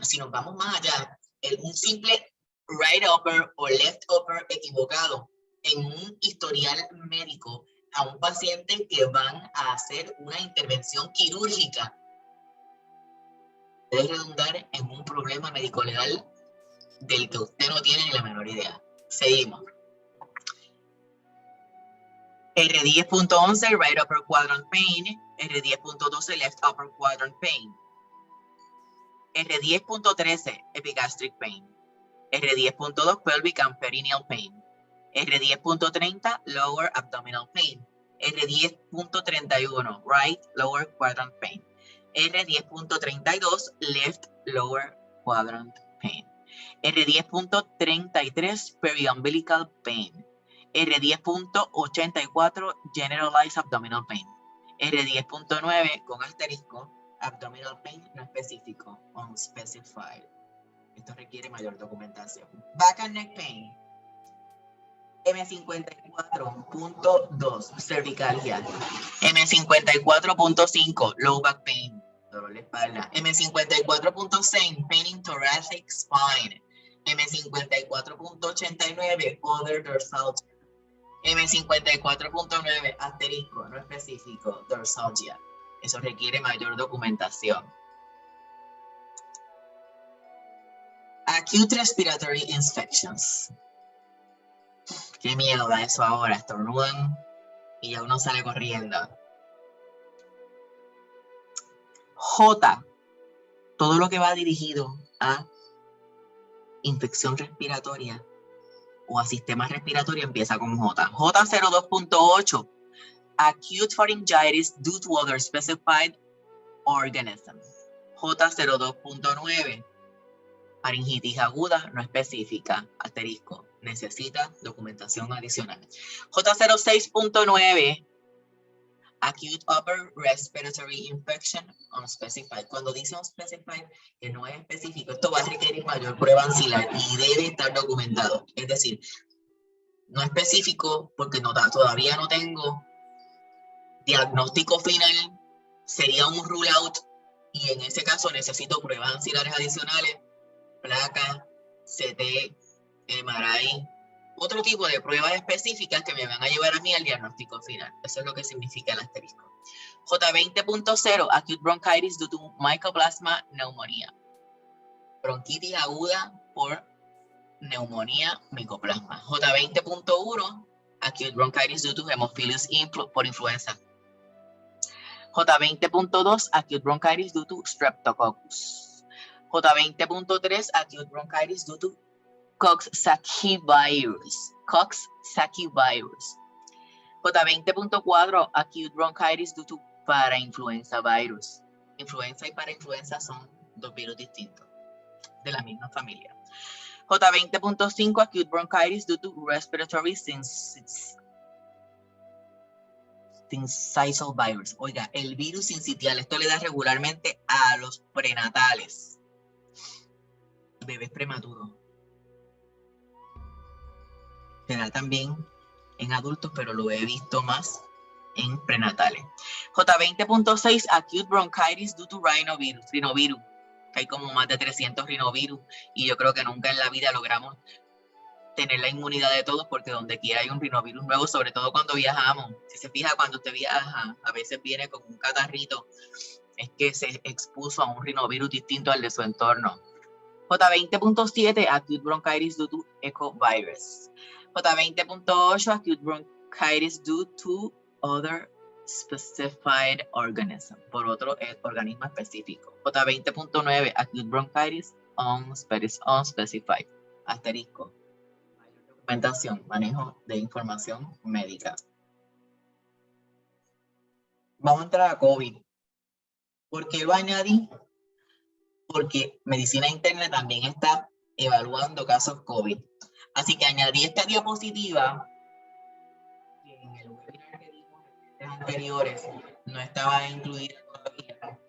si nos vamos más allá, un simple right upper o left upper equivocado en un historial médico a un paciente que van a hacer una intervención quirúrgica puede redundar en un problema médico-legal del que usted no tiene ni la menor idea. Seguimos. R10.11, right upper quadrant pain. R10.12, left upper quadrant pain. R10.13, epigastric pain. R10.2, pelvic and perineal pain. R10.30, lower abdominal pain. R10.31, right lower quadrant pain. R10.32, left lower quadrant pain. R10.33, periumbilical pain. R10.84, generalized abdominal pain. R10.9, con asterisco, abdominal pain no específico, unspecified. Esto requiere mayor documentación. Back and neck pain. M54.2, cervicalgia. M54.5, low back pain, dolor de espalda. M54.6, pain in thoracic spine. M54.89, other dorsalgia. M54.9, asterisco, no específico, dorsalgia. Eso requiere mayor documentación. Acute respiratory infections. Qué miedo da eso ahora, estornudan y ya uno sale corriendo. J, todo lo que va dirigido a infección respiratoria o a sistema respiratorio empieza con J. J02.8, acute pharyngitis due to other specified organism. J02.9, faringitis aguda no específica, asterisco, necesita documentación adicional. J06.9, acute upper respiratory infection unspecified. Cuando dice unspecified, que no es específico, esto va a requerir mayor prueba ancilar y debe estar documentado. Es decir, no específico porque todavía no tengo diagnóstico final, sería un rule out y en ese caso necesito pruebas ancilares adicionales, placa, CT, MRI, otro tipo de pruebas específicas que me van a llevar a mí al diagnóstico final. Eso es lo que significa el asterisco. J20.0, acute bronchitis due to mycoplasma pneumonia. Bronquitis aguda por neumonía micoplasma. J20.1, acute bronchitis due to hemophilus por influenza. J20.2, acute bronchitis due to streptococcus. J20.3, acute bronchitis due to Coxsackie virus. J20.4, acute bronchitis due to parainfluenza virus. Influenza y parainfluenza son dos virus distintos de la misma familia. J20.5, acute bronchitis due to respiratory syncytial virus. Oiga, el virus sincitial, esto le da regularmente a los prenatales, bebés prematuros. Se da también en adultos, pero lo he visto más en prenatales. J20.6, acute bronchitis due to rhinovirus, que hay como más de 300 rhinovirus, y yo creo que nunca en la vida logramos tener la inmunidad de todos, porque donde quiera hay un rhinovirus nuevo, sobre todo cuando viajamos. Si se fija, cuando usted viaja, a veces viene con un catarrito, es que se expuso a un rhinovirus distinto al de su entorno. J20.7, acute bronchitis due to ecovirus. J20.8, acute bronchitis due to other specified organism, por otro organismo específico. J20.9, acute bronchitis unspecified, asterisco. Documentación, manejo de información médica. Vamos a entrar a COVID. ¿Por qué lo añadí? Porque Medicina Interna también está evaluando casos COVID. Así que añadí esta diapositiva que en el webinar que dimos en anteriores no estaba incluida todavía,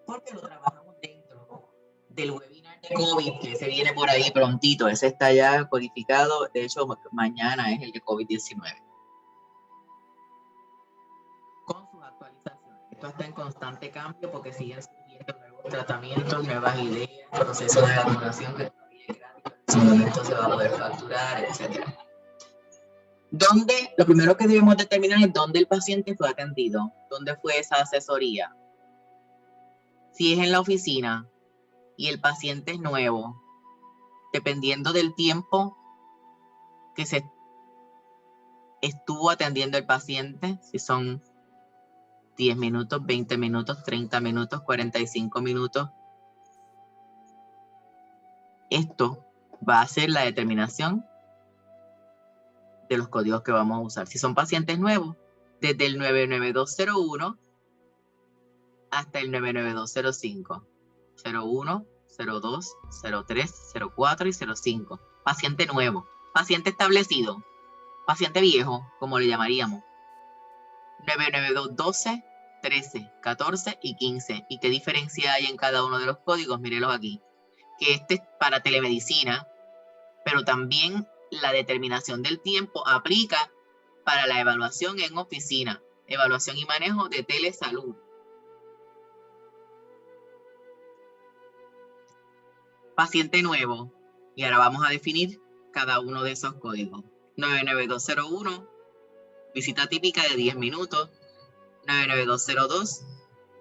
porque lo trabajamos dentro del webinar de COVID que se viene por ahí prontito. Ese está ya codificado, de hecho mañana es el de COVID-19. Con sus actualizaciones. Esto está en constante cambio porque siguen surgiendo nuevos tratamientos, nuevas ideas, procesos de vacunación que todavía es gratis, en su momento se va a poder facturar, etc. Lo primero que debemos determinar es dónde el paciente fue atendido, dónde fue esa asesoría. Si es en la oficina y el paciente es nuevo, dependiendo del tiempo que se estuvo atendiendo el paciente, si son 10 minutos, 20 minutos, 30 minutos, 45 minutos, esto va a ser la determinación de los códigos que vamos a usar. Si son pacientes nuevos, desde el 99201 hasta el 99205. 01, 02, 03, 04 y 05. Paciente nuevo. Paciente establecido. Paciente viejo, como le llamaríamos. 99212, 13, 14 y 15. ¿Y qué diferencia hay en cada uno de los códigos? Mírenlos aquí. Que este es para telemedicina, pero también la determinación del tiempo aplica para la evaluación en oficina, evaluación y manejo de telesalud. Paciente nuevo. Y ahora vamos a definir cada uno de esos códigos. 99201, visita típica de 10 minutos. 99202,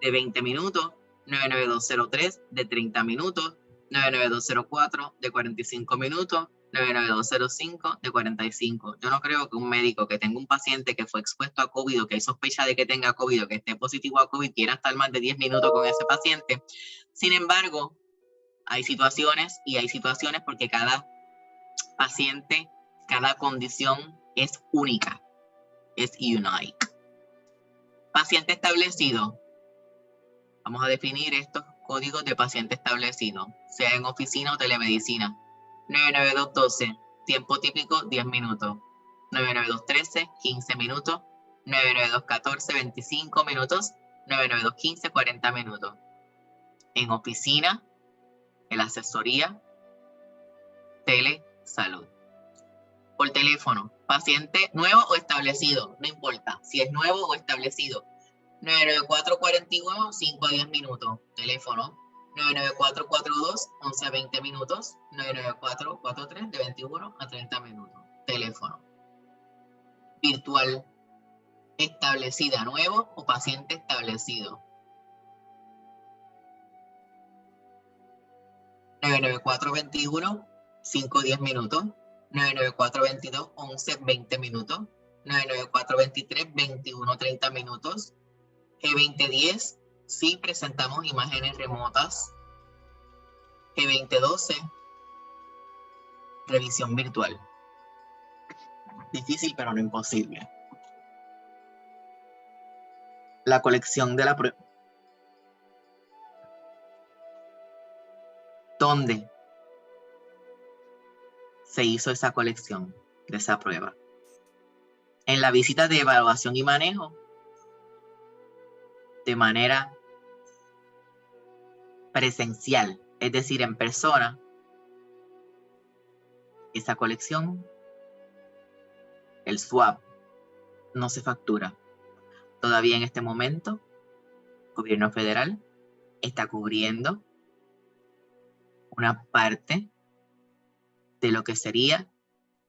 de 20 minutos. 99203, de 30 minutos. 99204, de 45 minutos. 99205, de 45. Yo no creo que un médico que tenga un paciente que fue expuesto a COVID o que hay sospecha de que tenga COVID o que esté positivo a COVID quiera estar más de 10 minutos con ese paciente. Sin embargo, hay situaciones y hay situaciones porque cada paciente, cada condición es única, es unique. Paciente establecido. Vamos a definir estos códigos de paciente establecido, sea en oficina o telemedicina. 99212, tiempo típico 10 minutos. 99213, 15 minutos. 99214, 25 minutos. 99215, 40 minutos. En oficina, en la asesoría, telesalud. Por teléfono, paciente nuevo o establecido, no importa si es nuevo o establecido. 994-41, 5 a 10 minutos, teléfono. 994-42, 11 a 20 minutos. 994-43, de 21 a 30 minutos, teléfono. Virtual, establecida, nuevo o paciente establecido. 994-21, 5 a 10 minutos. 994-22, 11, 20 minutos. 994-23, 21, 30 minutos. G2010, sí presentamos imágenes remotas. G2012, revisión virtual. Difícil, pero no imposible. La colección de la prueba. ¿Dónde se hizo esa colección de esa prueba? En la visita de evaluación y manejo, de manera presencial, es decir, en persona. Esa colección, el swab, no se factura. Todavía en este momento, el gobierno federal está cubriendo una parte de lo que serían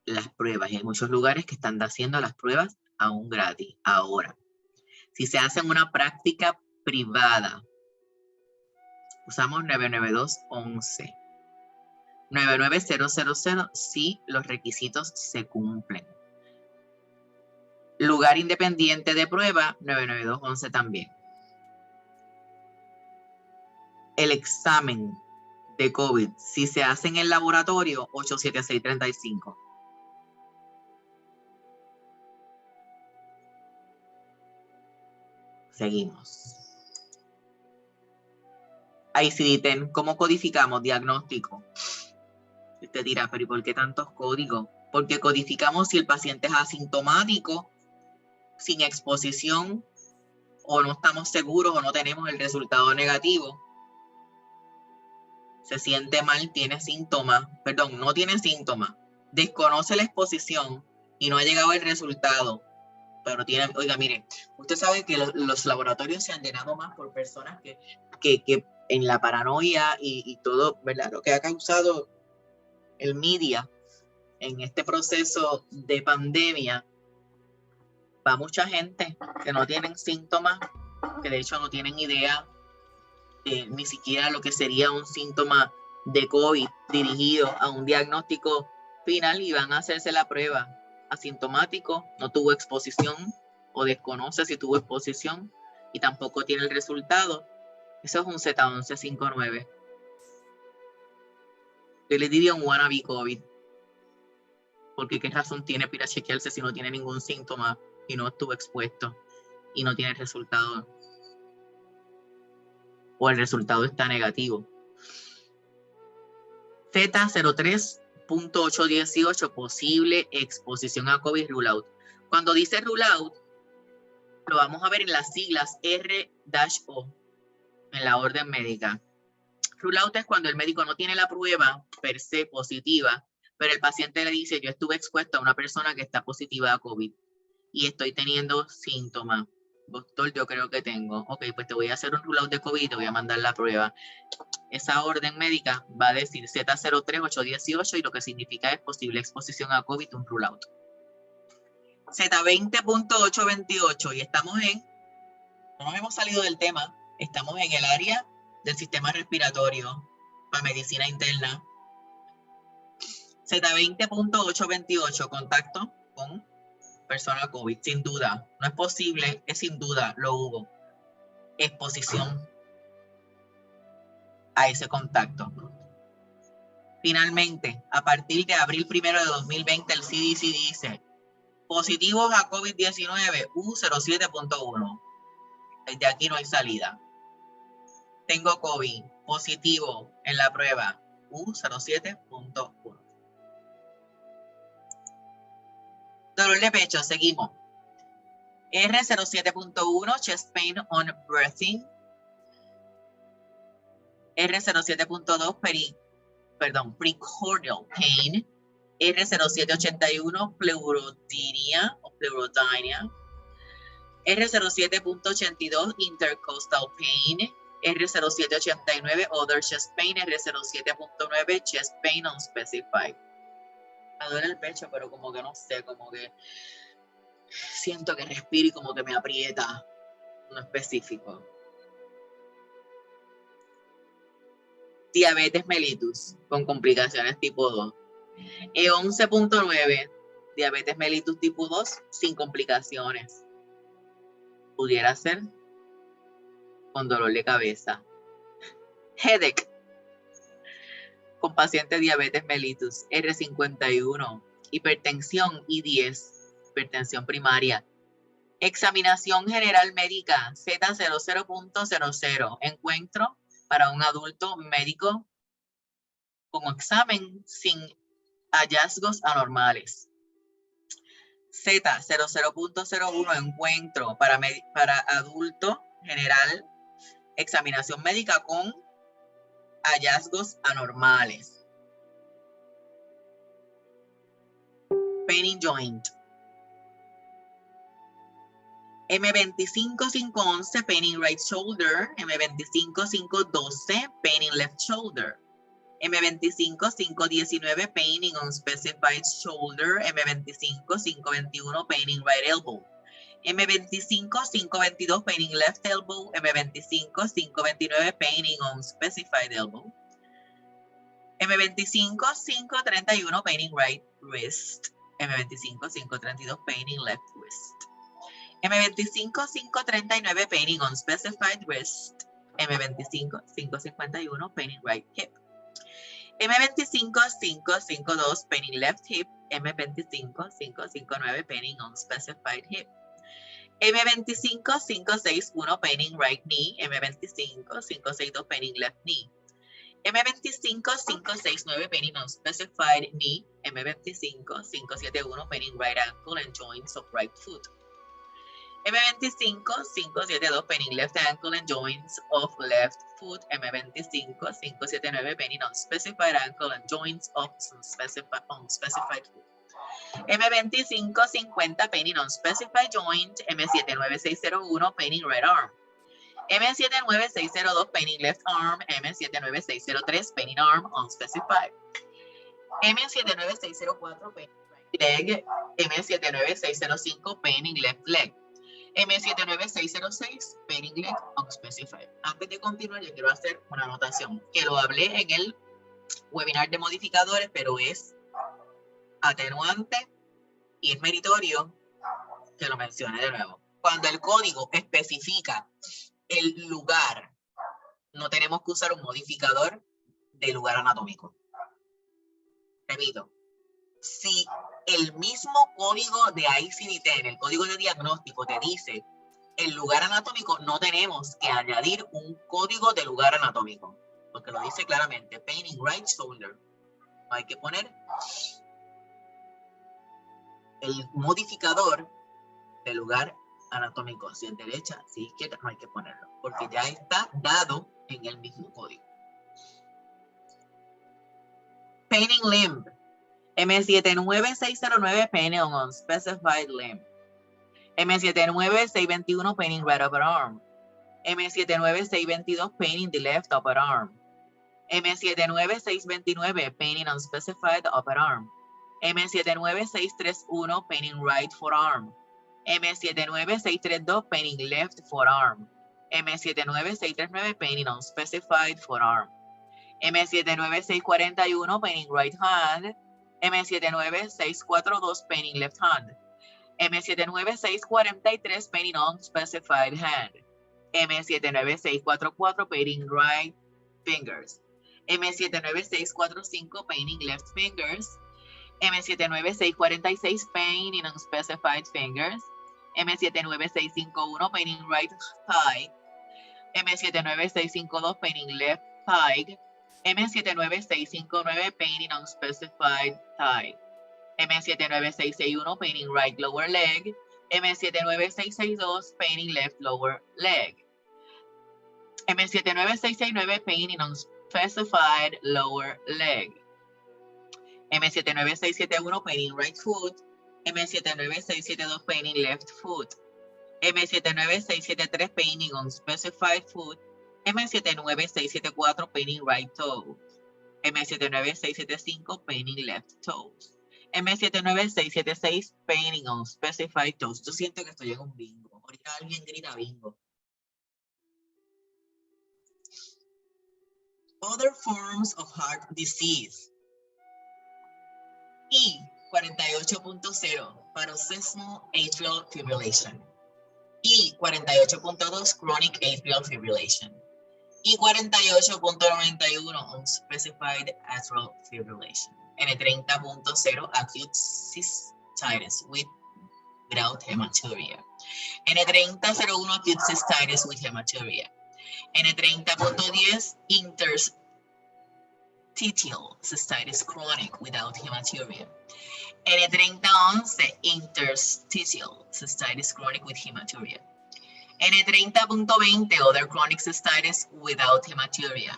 las pruebas. Y hay muchos lugares que están haciendo las pruebas aún gratis. Ahora, si se hace en una práctica privada, usamos 99211. 99000 si los requisitos se cumplen. Lugar independiente de prueba, 99211 también. El examen de COVID, si se hace en el laboratorio, 87635. Seguimos. ICD-10, ¿cómo codificamos diagnóstico? Usted dirá, pero ¿y por qué tantos códigos? Porque codificamos si el paciente es asintomático, sin exposición, o no estamos seguros o no tenemos el resultado negativo. Se siente mal, tiene síntomas, perdón, no tiene síntomas, desconoce la exposición y no ha llegado el resultado, pero tiene, oiga, mire, usted sabe que los laboratorios se han llenado más por personas que en la paranoia y todo, ¿verdad? Lo que ha causado el media en este proceso de pandemia, va mucha gente que no tienen síntomas, que de hecho no tienen idea ni siquiera lo que sería un síntoma de COVID dirigido a un diagnóstico final y van a hacerse la prueba. Asintomático, no tuvo exposición o desconoce si tuvo exposición y tampoco tiene el resultado. Eso es un Z1159. Yo le diría un wannabe COVID. Porque qué razón tiene para ir a chequearse si no tiene ningún síntoma y no estuvo expuesto y no tiene resultado. O el resultado está negativo. Z03.818, posible exposición a COVID rule out. Cuando dice rule out, lo vamos a ver en las siglas R-O en la orden médica. Rule out es cuando el médico no tiene la prueba per se positiva, pero el paciente le dice, yo estuve expuesto a una persona que está positiva a COVID y estoy teniendo síntomas. Doctor, yo creo que tengo. Ok, pues te voy a hacer un rule out de COVID y te voy a mandar la prueba. Esa orden médica va a decir Z03818 y lo que significa es posible exposición a COVID, un rule out. Z20.828 y estamos no nos hemos salido del tema, estamos en el área del sistema respiratorio para medicina interna. Z20.828, contacto con persona COVID, sin duda. No es posible, es sin duda, lo hubo. Exposición a ese contacto. Finalmente, a partir de abril 1 de 2020, el CDC dice, positivos a COVID-19, U07.1. Desde aquí no hay salida. Tengo COVID, positivo en la prueba, U07.1. Dolor de pecho, seguimos. R07.1, chest pain on breathing. R07.2, precordial pain. R0781, pleurodynia o pleurodynia. R07.82, intercostal pain. R0789, other chest pain. R07.9, chest pain unspecified. Me duele el pecho, pero como que no sé, como que siento que respiro y como que me aprieta, no específico. Diabetes mellitus con complicaciones tipo 2. E11.9, diabetes mellitus tipo 2 sin complicaciones. Pudiera ser con dolor de cabeza. Headache con paciente diabetes mellitus. R51, hipertensión I10, hipertensión primaria. Examinación general médica Z00.00, encuentro para un adulto médico con examen sin hallazgos anormales. Z00.01, encuentro para adulto general, examinación médica con hallazgos anormales. Pain in joint. M25.511, pain in right shoulder. M25.512, pain in left shoulder. M25.519, pain in unspecified shoulder. M25.521, pain in right elbow. M25.522, pain in left elbow. M25.529, pain in unspecified elbow. M25.531, pain in right wrist. M25.532, pain in left wrist. M25.539, pain in unspecified wrist. M25.551, pain in right hip. M25.552, pain in left hip. M25.559, pain in unspecified hip. M25.561, pain in right knee. M25.562, pain in left knee. M25.569, pain in unspecified knee. M25.571, pain in right ankle and joints of right foot. M25.572, pain in left ankle and joints of left foot. M25.579, pain in unspecified ankle and joints of unspecified foot. M25.50, pain in unspecified joint. M79601, pain in right arm. M79602, pain in left arm. M79603, pain in arm unspecified. M79604, pain in right leg. M79605, pain in left leg. M79606, pain in leg unspecified. Antes de continuar, yo quiero hacer una anotación que lo hablé en el webinar de modificadores, pero es atenuante y es meritorio que lo mencione de nuevo. Cuando el código especifica el lugar, no tenemos que usar un modificador de lugar anatómico. Repito, si el mismo código de ICD-10, el código de diagnóstico, te dice el lugar anatómico, no tenemos que añadir un código de lugar anatómico, porque lo dice claramente, pain in right shoulder. No hay que poner el modificador de lugar anatómico, si es derecha, si es izquierda, no hay que ponerlo, porque ya está dado en el mismo código. Pain in limb. M79609, pain on unspecified limb. M79621, pain in right upper arm. M79622, pain in the left upper arm. M79629, pain in unspecified upper arm. M79631, pain in right forearm. M79632, pain in left forearm. M79639, pain in unspecified forearm. M79641, pain in right hand. M79642, pain in left hand. M79643, pain in unspecified hand. M79644, pain in right fingers. M79645, pain in left fingers. M79646, pain in unspecified fingers. M79651, pain in right thigh. M79652, pain in left thigh. M79659, pain in unspecified thigh. M79661, pain in right lower leg. M79662, pain in left lower leg. M79669, pain in unspecified lower leg. M79671, pain in right foot. M79672, pain in left foot. M79673, pain in unspecified foot. M79674, pain in right toe. M79675, pain in left toes. M79676, pain in unspecified toes. Yo siento que estoy en un bingo. Ahorita alguien grita bingo. Other forms of heart disease. E48.0, paroxysmal atrial fibrillation. E48.2, chronic atrial fibrillation. E48.91, unspecified atrial fibrillation. N30.0, acute cystitis without hematuria. N30.01, acute cystitis with hematuria. N30.10, interstitial cystitis chronic without hematuria. N30.11, interstitial cystitis chronic with hematuria. N30.20, other chronic cystitis without hematuria.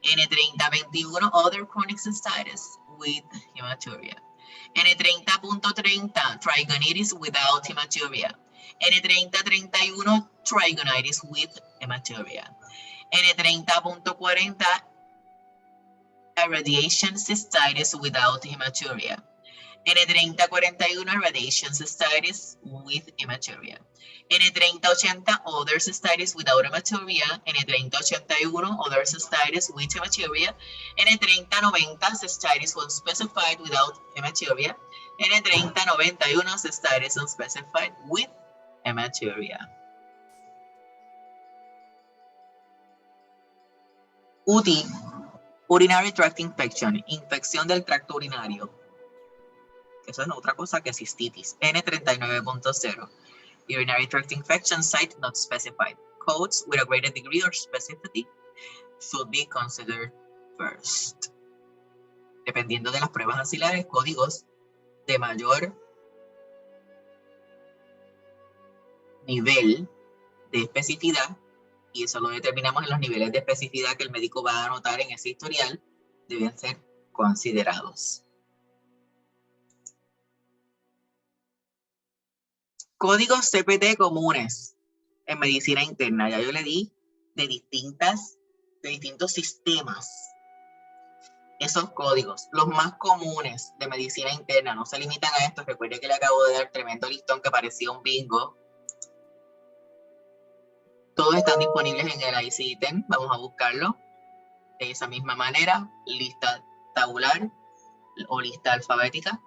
N30.21, other chronic cystitis with hematuria. N30.30, trigonitis without hematuria. N30.31, trigonitis with hematuria. N30.40, irradiation cystitis without hematuria. N3041, irradiation cystitis with hematuria. N3080, other cystitis without hematuria. N3081, other cystitis with hematuria. N3090, cystitis unspecified without hematuria. N3091, cystitis unspecified with hematuria. UTI, urinary tract infection, infección del tracto urinario. Eso es otra cosa que cistitis. N39.0, urinary tract infection site not specified. Codes with a greater degree of specificity should be considered first. Dependiendo de las pruebas axilares, códigos de mayor nivel de especificidad, y eso lo determinamos en los niveles de especificidad que el médico va a anotar en ese historial, deben ser considerados. Códigos CPT comunes en medicina interna. Ya yo le di de distintos sistemas esos códigos, los más comunes de medicina interna. No se limitan a esto. Recuerde que le acabo de dar tremendo listón que parecía un bingo. Todos están disponibles en el ICD-10. Vamos a buscarlo de esa misma manera. Lista tabular o lista alfabética.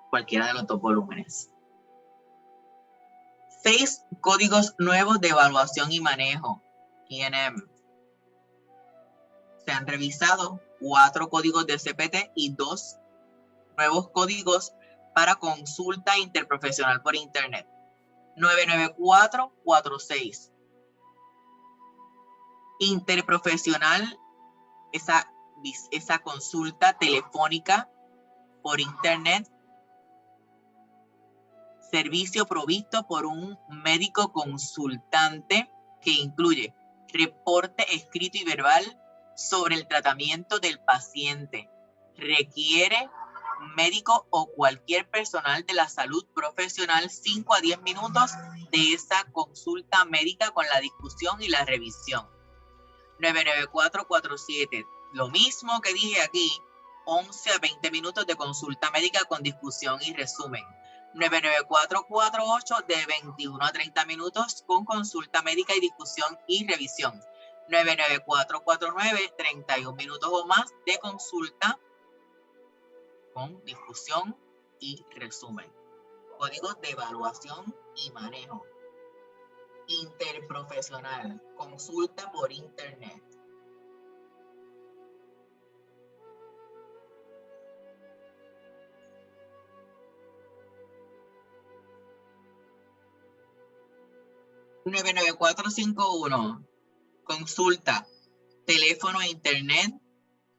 Cualquiera de los dos volúmenes. 6 códigos nuevos de evaluación y manejo, INM. Se han revisado 4 códigos de CPT y 2 nuevos códigos para consulta interprofesional por internet. 99446. Interprofesional, esa consulta telefónica por internet, servicio provisto por un médico consultante que incluye reporte escrito y verbal sobre el tratamiento del paciente. Requiere médico o cualquier personal de la salud profesional 5 a 10 minutos de esa consulta médica con la discusión y la revisión. 99447, lo mismo que dije aquí, 11 a 20 minutos de consulta médica con discusión y resumen. 99448 de 21 a 30 minutos con consulta médica y discusión y revisión. 99449, 31 minutos o más de consulta con discusión y resumen. Códigos de evaluación y manejo. Interprofesional, consulta por internet. (99451) consulta, teléfono e internet,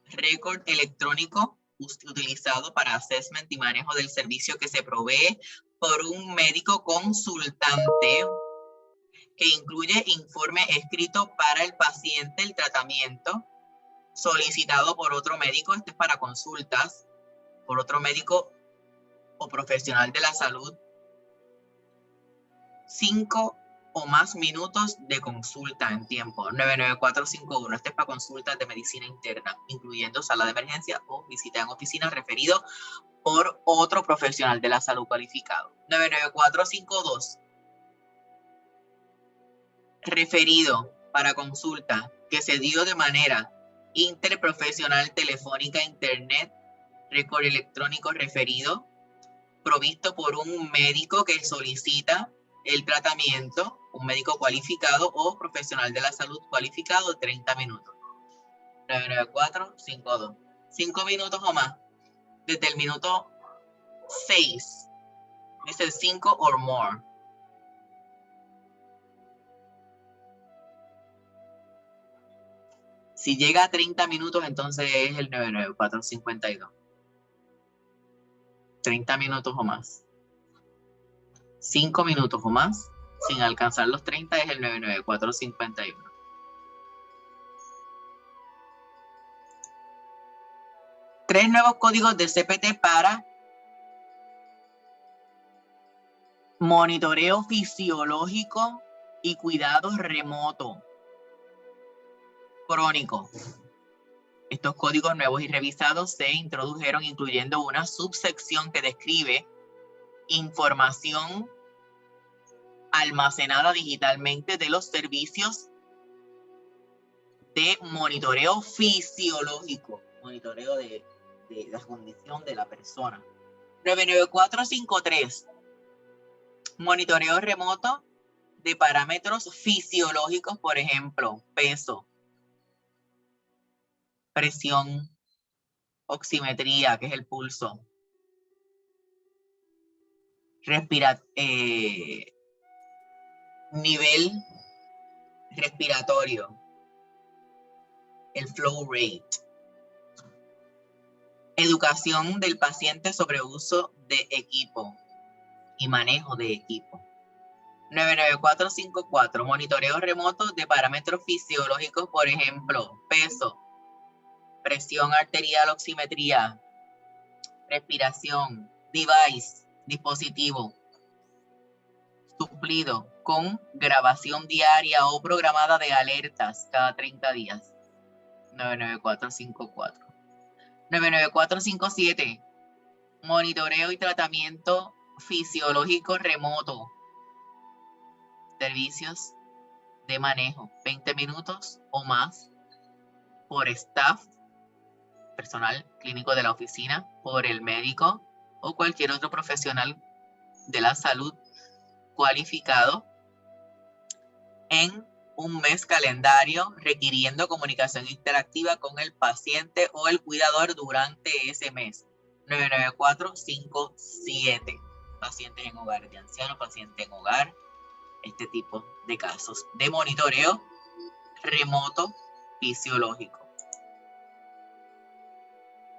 récord electrónico utilizado para assessment y manejo del servicio que se provee por un médico consultante que incluye informe escrito para el paciente, el tratamiento solicitado por otro médico, este es para consultas, por otro médico o profesional de la salud, 5 o más minutos de consulta en tiempo. 99451, este es para consultas de medicina interna, incluyendo sala de emergencia o visita en oficina referido por otro profesional de la salud cualificado. 99452, referido para consulta que se dio de manera interprofesional, telefónica, internet, récord electrónico referido, provisto por un médico que solicita el tratamiento, un médico cualificado o profesional de la salud cualificado, 30 minutos. 99452. 5 minutos o más. Desde el minuto 6. Dice 5 or more. Si llega a 30 minutos, entonces es el 99452. 30 minutos o más. 5 minutos o más, sin alcanzar los 30, es el 99451. Tres nuevos códigos de CPT para monitoreo fisiológico y cuidado remoto crónico. Estos códigos nuevos y revisados se introdujeron incluyendo una subsección que describe información almacenada digitalmente de los servicios de monitoreo fisiológico, monitoreo de la condición de la persona. 99453, monitoreo remoto de parámetros fisiológicos, por ejemplo, peso, presión, oximetría, que es el pulso, nivel respiratorio, el flow rate, educación del paciente sobre uso de equipo y manejo de equipo. 99454, monitoreo remoto de parámetros fisiológicos, por ejemplo, peso, presión arterial, oximetría, respiración, device, dispositivo, suplido con grabación diaria o programada de alertas cada 30 días. 99454. 99457, monitoreo y tratamiento fisiológico remoto, servicios de manejo, 20 minutos o más por staff, personal clínico de la oficina, por el médico o cualquier otro profesional de la salud cualificado en un mes calendario requiriendo comunicación interactiva con el paciente o el cuidador durante ese mes. 99457. Pacientes en hogar de ancianos, pacientes en hogar, este tipo de casos de monitoreo remoto fisiológico.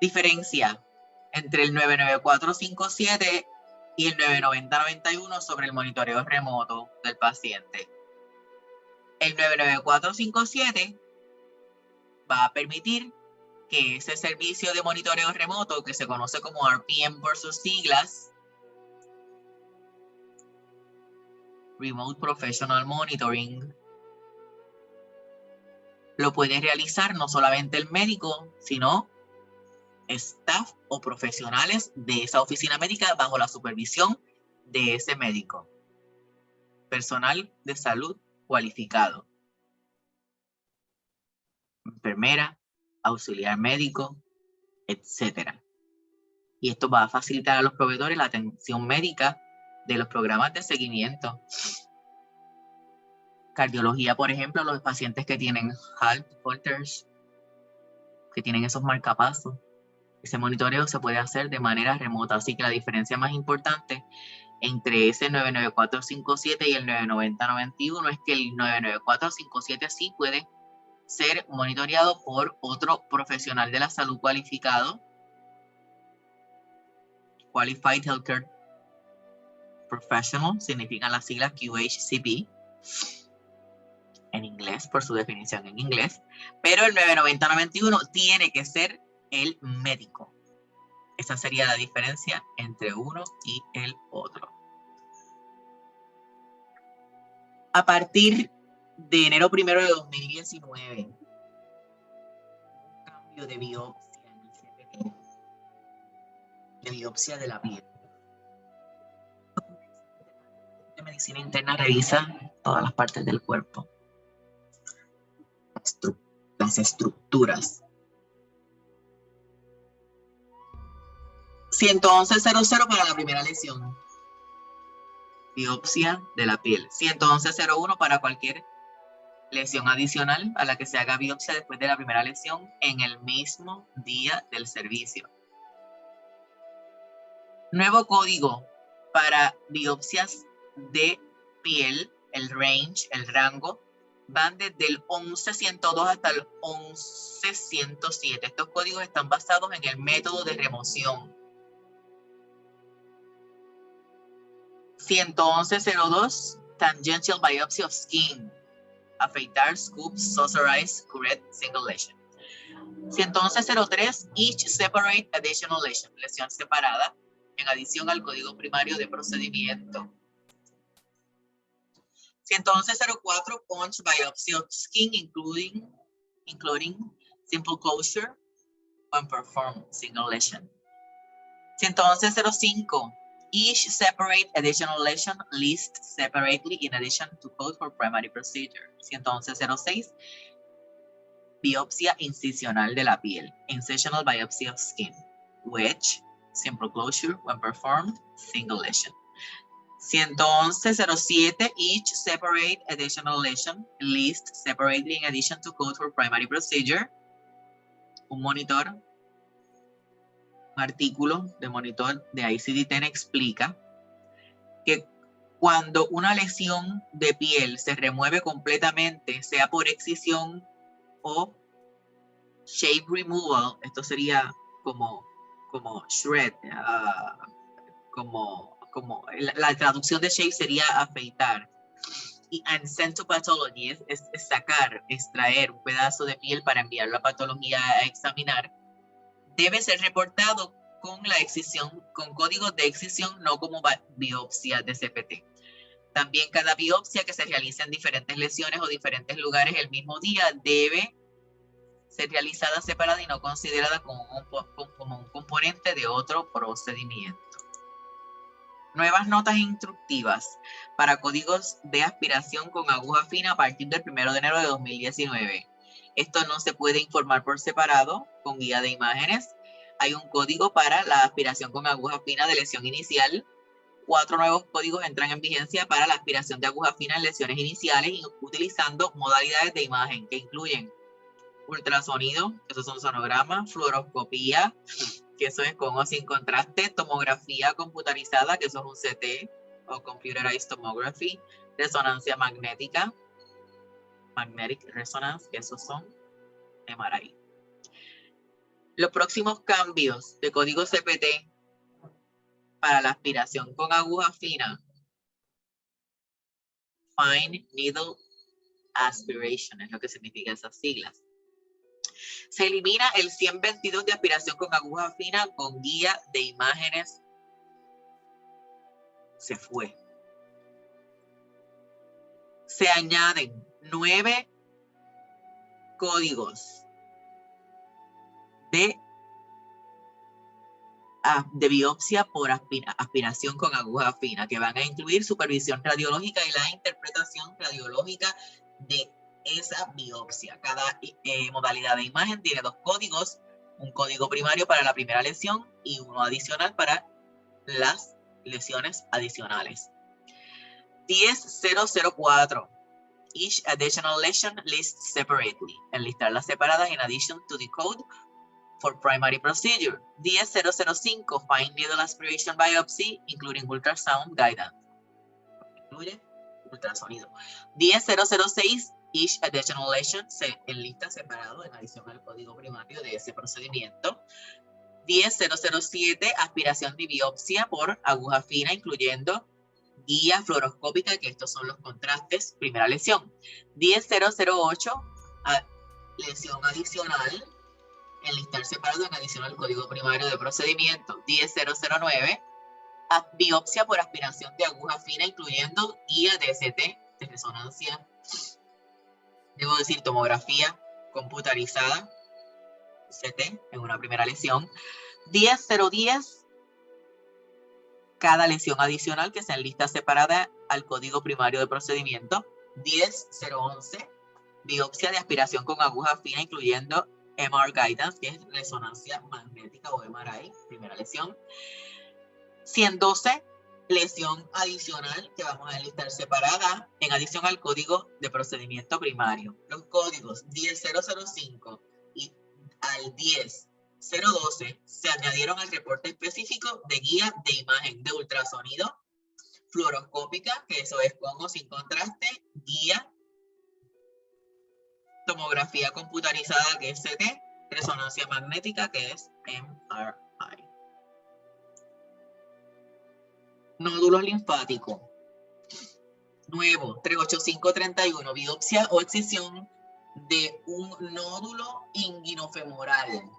Diferencia entre el 99457 y el 99091 sobre el monitoreo remoto del paciente. El 99457 va a permitir que ese servicio de monitoreo remoto, que se conoce como RPM por sus siglas, Remote Professional Monitoring, lo puede realizar no solamente el médico, sino staff o profesionales de esa oficina médica bajo la supervisión de ese médico. Personal de salud cualificado. Enfermera, auxiliar médico, etc. Y esto va a facilitar a los proveedores la atención médica de los programas de seguimiento. Cardiología, por ejemplo, los pacientes que tienen Holters, que tienen esos marcapasos. Ese monitoreo se puede hacer de manera remota, así que la diferencia más importante entre ese 99457 y el 99091 es que el 99457 sí puede ser monitoreado por otro profesional de la salud cualificado, Qualified Healthcare Professional, significan las siglas QHCP, en inglés, por su definición en inglés, pero el 99091 tiene que ser el médico. Esa sería la diferencia entre uno y el otro. A partir de enero 1 de 2019, un cambio de biopsia en el CPT, de biopsia de la piel. La medicina interna revisa todas las partes del cuerpo, las estructuras. 111.00 para la primera lesión. Biopsia de la piel. 111.01 para cualquier lesión adicional a la que se haga biopsia después de la primera lesión en el mismo día del servicio. Nuevo código para biopsias de piel, el range, el rango, van desde el 11.102 hasta el 11.107. Estos códigos están basados en el método de remoción. 111.02, tangential biopsy of skin, afeitar, scoop, saucerize, curette, single lesion. 111.03, each separate additional lesion, lesión separada, en adición al código primario de procedimiento. 111.04, punch biopsy of skin, including simple closure when performed, single lesion. 111.05, each separate additional lesion list separately in addition to code for primary procedure. 111.06, biopsia incisional de la piel, incisional biopsy of skin, wedge, simple closure when performed, single lesion. 111.07, each separate additional lesion list separately in addition to code for primary procedure. Un monitor, un artículo de monitor de ICD-10 explica que cuando una lesión de piel se remueve completamente, sea por excisión o shape removal, esto sería como shred, la traducción de shape sería afeitar. Y centopathology es sacar, extraer un pedazo de piel para enviarlo a patología a examinar. Debe ser reportado con la excisión, con códigos de excisión, no como biopsia de CPT. También cada biopsia que se realiza en diferentes lesiones o diferentes lugares el mismo día debe ser realizada separada y no considerada como un componente de otro procedimiento. Nuevas notas instructivas para códigos de aspiración con aguja fina a partir del 1 de enero de 2019. Esto no se puede informar por separado con guía de imágenes. Hay un código para la aspiración con aguja fina de lesión inicial 4 nuevos códigos entran en vigencia para la aspiración de aguja fina en lesiones iniciales y utilizando modalidades de imagen que incluyen ultrasonido, que esos son sonogramas, fluoroscopía, que eso es con o sin contraste, tomografía computarizada, que eso es un CT o computerized tomography, resonancia magnética, magnetic resonance, que esos son MRI. Los próximos cambios de código CPT para la aspiración con aguja fina, Fine Needle Aspiration, es lo que significa esas siglas. Se elimina el 122 de aspiración con aguja fina con guía de imágenes. Se fue. Se añaden 9 códigos de biopsia por aspiración con aguja fina, que van a incluir supervisión radiológica y la interpretación radiológica de esa biopsia. Cada modalidad de imagen tiene 2 códigos, un código primario para la primera lesión y uno adicional para las lesiones adicionales. 10004. Each additional lesion lists separately. Enlistarlas separadas in addition to the code for primary procedure. 10005. Fine needle aspiration biopsy, including ultrasound guidance. Incluye ultrasonido. 10006. Each additional lesion se enlista separado en adición al código primario de ese procedimiento. 10007. Aspiración de biopsia por aguja fina, incluyendo guía fluoroscópica, que estos son los contrastes, primera lesión. 10008. Lesión adicional, enlistar separado en adición al código primario de procedimiento. 10009. Biopsia por aspiración de aguja fina, incluyendo guía DST, de resonancia, debo decir tomografía computarizada, CT, en una primera lesión. 10010. Cada lesión adicional que se enlista separada al código primario de procedimiento. 10011. Biopsia de aspiración con aguja fina, incluyendo MR guidance, que es resonancia magnética o MRI, primera lesión. 112. Lesión adicional que vamos a enlistar separada en adición al código de procedimiento primario. Los códigos 10005 y al 10012 se añadieron al reporte específico de guía de imagen de ultrasonido, fluoroscópica, que eso es con o sin contraste, guía, tomografía computarizada, que es CT, resonancia magnética, que es MRI. Nódulos linfáticos. Nuevo, 38531, biopsia o excisión de un nódulo inguinofemoral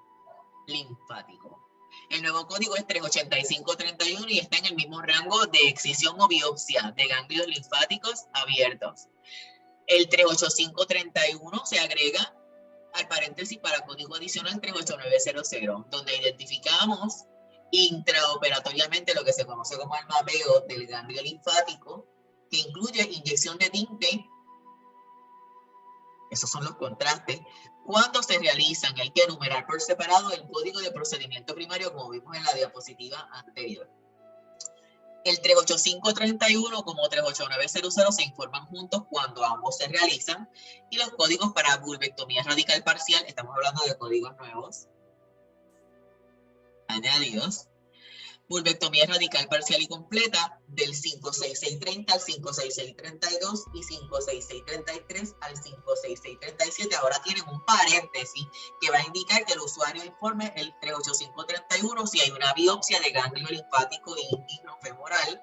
linfático. El nuevo código es 38531 y está en el mismo rango de excisión o biopsia de ganglios linfáticos abiertos. El 38531 se agrega al paréntesis para código adicional 38900, donde identificamos intraoperatoriamente lo que se conoce como el mapeo del ganglio linfático, que incluye inyección de tinte. Esos son los contrastes. Cuando se realizan, hay que enumerar por separado el código de procedimiento primario, como vimos en la diapositiva anterior. El 38531 como 38900 se informan juntos cuando ambos se realizan. Y los códigos para vulvectomía radical parcial, estamos hablando de códigos nuevos añadidos. Vulvectomía radical parcial y completa del 56630 al 56632 y 56633 al 56637. Ahora tienen un paréntesis que va a indicar que el usuario informe el 38531 si hay una biopsia de ganglio linfático inguinofemoral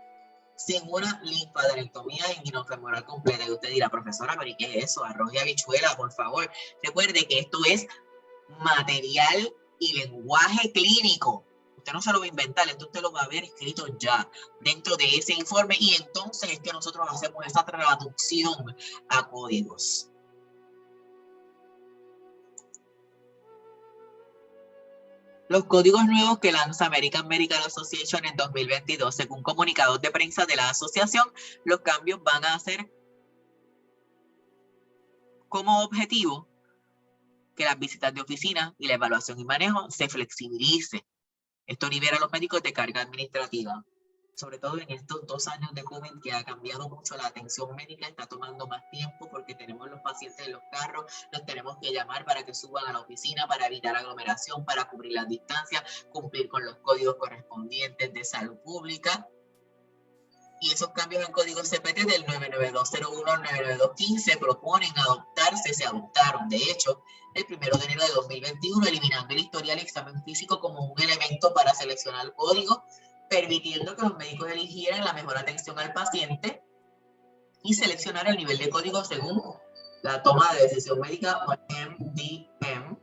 sin una linfadenectomía inguinofemoral completa. Y usted dirá, profesora, ¿pero y qué es eso? Arroz y habichuela, por favor. Recuerde que esto es material y lenguaje clínico. Usted no se lo va a inventar, entonces usted lo va a ver escrito ya dentro de ese informe y entonces es que nosotros hacemos esa traducción a códigos. Los códigos nuevos que lanza American Medical Association en 2022, según comunicados de prensa de la asociación, los cambios van a ser como objetivo que las visitas de oficina y la evaluación y manejo se flexibilice. Esto libera a los médicos de carga administrativa. sobre todo en estos 2 años de COVID, que ha cambiado mucho la atención médica, está tomando más tiempo porque tenemos los pacientes en los carros, los tenemos que llamar para que suban a la oficina, para evitar aglomeración, para cubrir las distancias, cumplir con los códigos correspondientes de salud pública. Y esos cambios en código CPT del 99201 al 99215 proponen adoptarse, se adoptaron, de hecho, el 1 de enero de 2021, eliminando el historial y examen físico como un elemento para seleccionar el código, permitiendo que los médicos eligieran la mejor atención al paciente y seleccionar el nivel de código según la toma de decisión médica o MDM,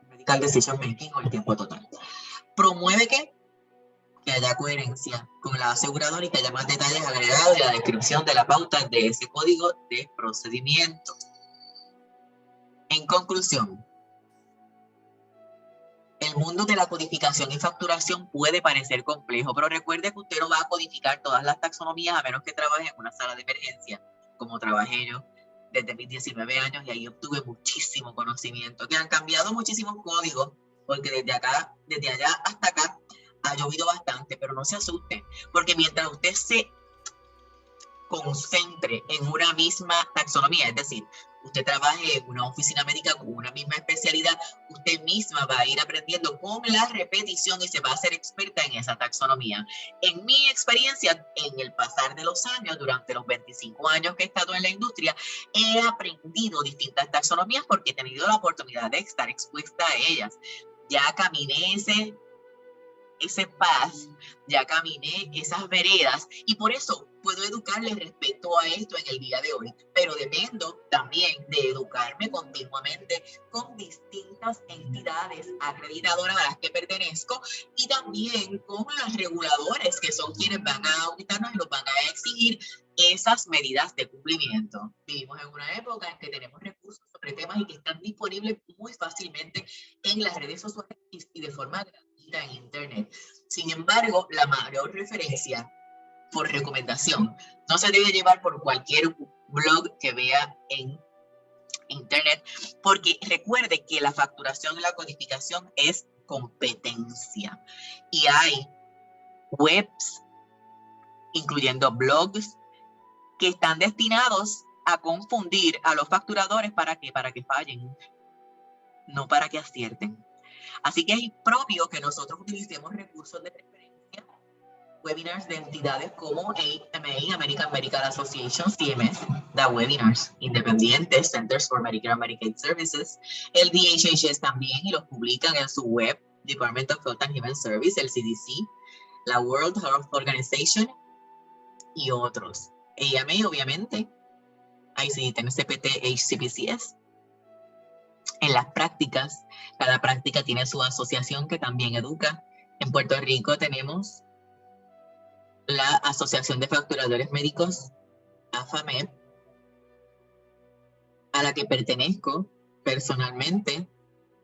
Medical Decision Making, o el tiempo total. Promueve que haya coherencia con la aseguradora y que haya más detalles agregados en la descripción de la pauta de ese código de procedimiento. En conclusión, el mundo de la codificación y facturación puede parecer complejo, pero recuerde que usted no va a codificar todas las taxonomías a menos que trabaje en una sala de emergencia, como trabajé yo desde mis 19 años, y ahí obtuve muchísimo conocimiento, que han cambiado muchísimos códigos, porque desde allá hasta acá ha llovido bastante, pero no se asuste, porque mientras usted se concentre en una misma taxonomía, es decir, usted trabaje en una oficina médica con una misma especialidad, usted misma va a ir aprendiendo con la repetición y se va a hacer experta en esa taxonomía. En mi experiencia, en el pasar de los años, durante los 25 años que he estado en la industria, he aprendido distintas taxonomías porque he tenido la oportunidad de estar expuesta a ellas. Ya caminé ese path, ya caminé esas veredas y por eso puedo educarles respecto a esto en el día de hoy, pero dependo también de educarme continuamente con distintas entidades acreditadoras a las que pertenezco y también con los reguladores que son quienes van a auditarnos y nos van a exigir esas medidas de cumplimiento. Vivimos en una época en que tenemos recursos sobre temas y que están disponibles muy fácilmente en las redes sociales y de forma gratuita en internet. Sin embargo, la mayor referencia por recomendación no se debe llevar por cualquier blog que vea en internet, porque recuerde que la facturación y la codificación es competencia y hay webs, incluyendo blogs, que están destinados a confundir a los facturadores para que fallen, no para que acierten. Así que es propio que nosotros utilicemos recursos de referencia, webinars de entidades como AMA, American Medical Association, CMS, da webinars independientes, Centers for Medicare and Medicaid Services, el DHHS también, y los publican en su web, Department of Health and Human Service, el CDC, la World Health Organization y otros. AMA, obviamente, ICD-10, CPT, HCPCS. En las prácticas, cada práctica tiene su asociación que también educa. En Puerto Rico tenemos la Asociación de Facturadores Médicos, AFAMED, a la que pertenezco personalmente.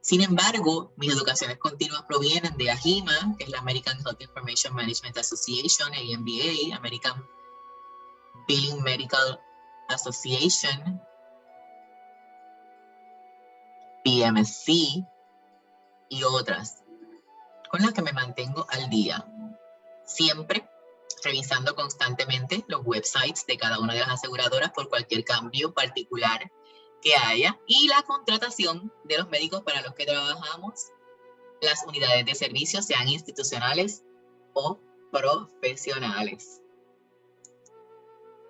Sin embargo, mis educaciones continuas provienen de AHIMA, que es la American Health Information Management Association, AMBA, American Billing Medical Association, PMC y otras, con las que me mantengo al día, siempre revisando constantemente los websites de cada una de las aseguradoras por cualquier cambio particular que haya y la contratación de los médicos para los que trabajamos, las unidades de servicio, sean institucionales o profesionales.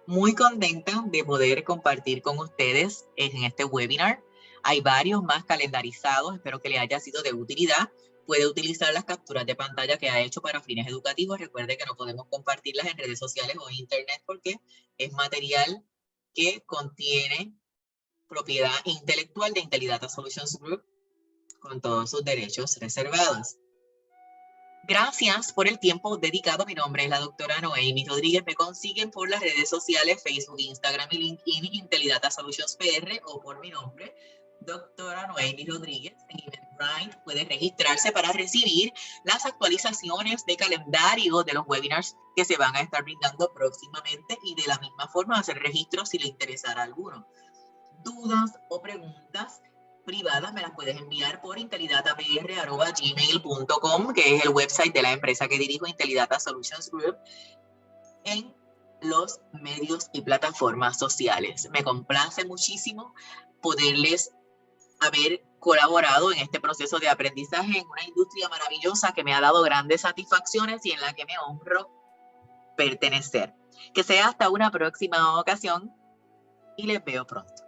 Muy contenta de poder compartir con ustedes en este webinar. Hay varios más calendarizados, espero que les haya sido de utilidad. Puede utilizar las capturas de pantalla que ha hecho para fines educativos. Recuerde que no podemos compartirlas en redes sociales o en internet porque es material que contiene propiedad intelectual de Intellidata Solutions Group con todos sus derechos reservados. Gracias por el tiempo dedicado. Mi nombre es la doctora Noemi Rodríguez. Me consiguen por las redes sociales, Facebook, Instagram y LinkedIn, Intellidata Solutions PR, o por mi nombre, doctora Noemi Rodríguez. En Eventbrite puede registrarse para recibir las actualizaciones de calendario de los webinars que se van a estar brindando próximamente y de la misma forma hacer registro si le interesara alguno. Dudas o preguntas, privadas me las puedes enviar por intellidatapr@gmail.com, que es el website de la empresa que dirijo, Intellidata Solutions Group, en los medios y plataformas sociales. Me complace muchísimo poderles haber colaborado en este proceso de aprendizaje en una industria maravillosa que me ha dado grandes satisfacciones y en la que me honro pertenecer. Que sea hasta una próxima ocasión y les veo pronto.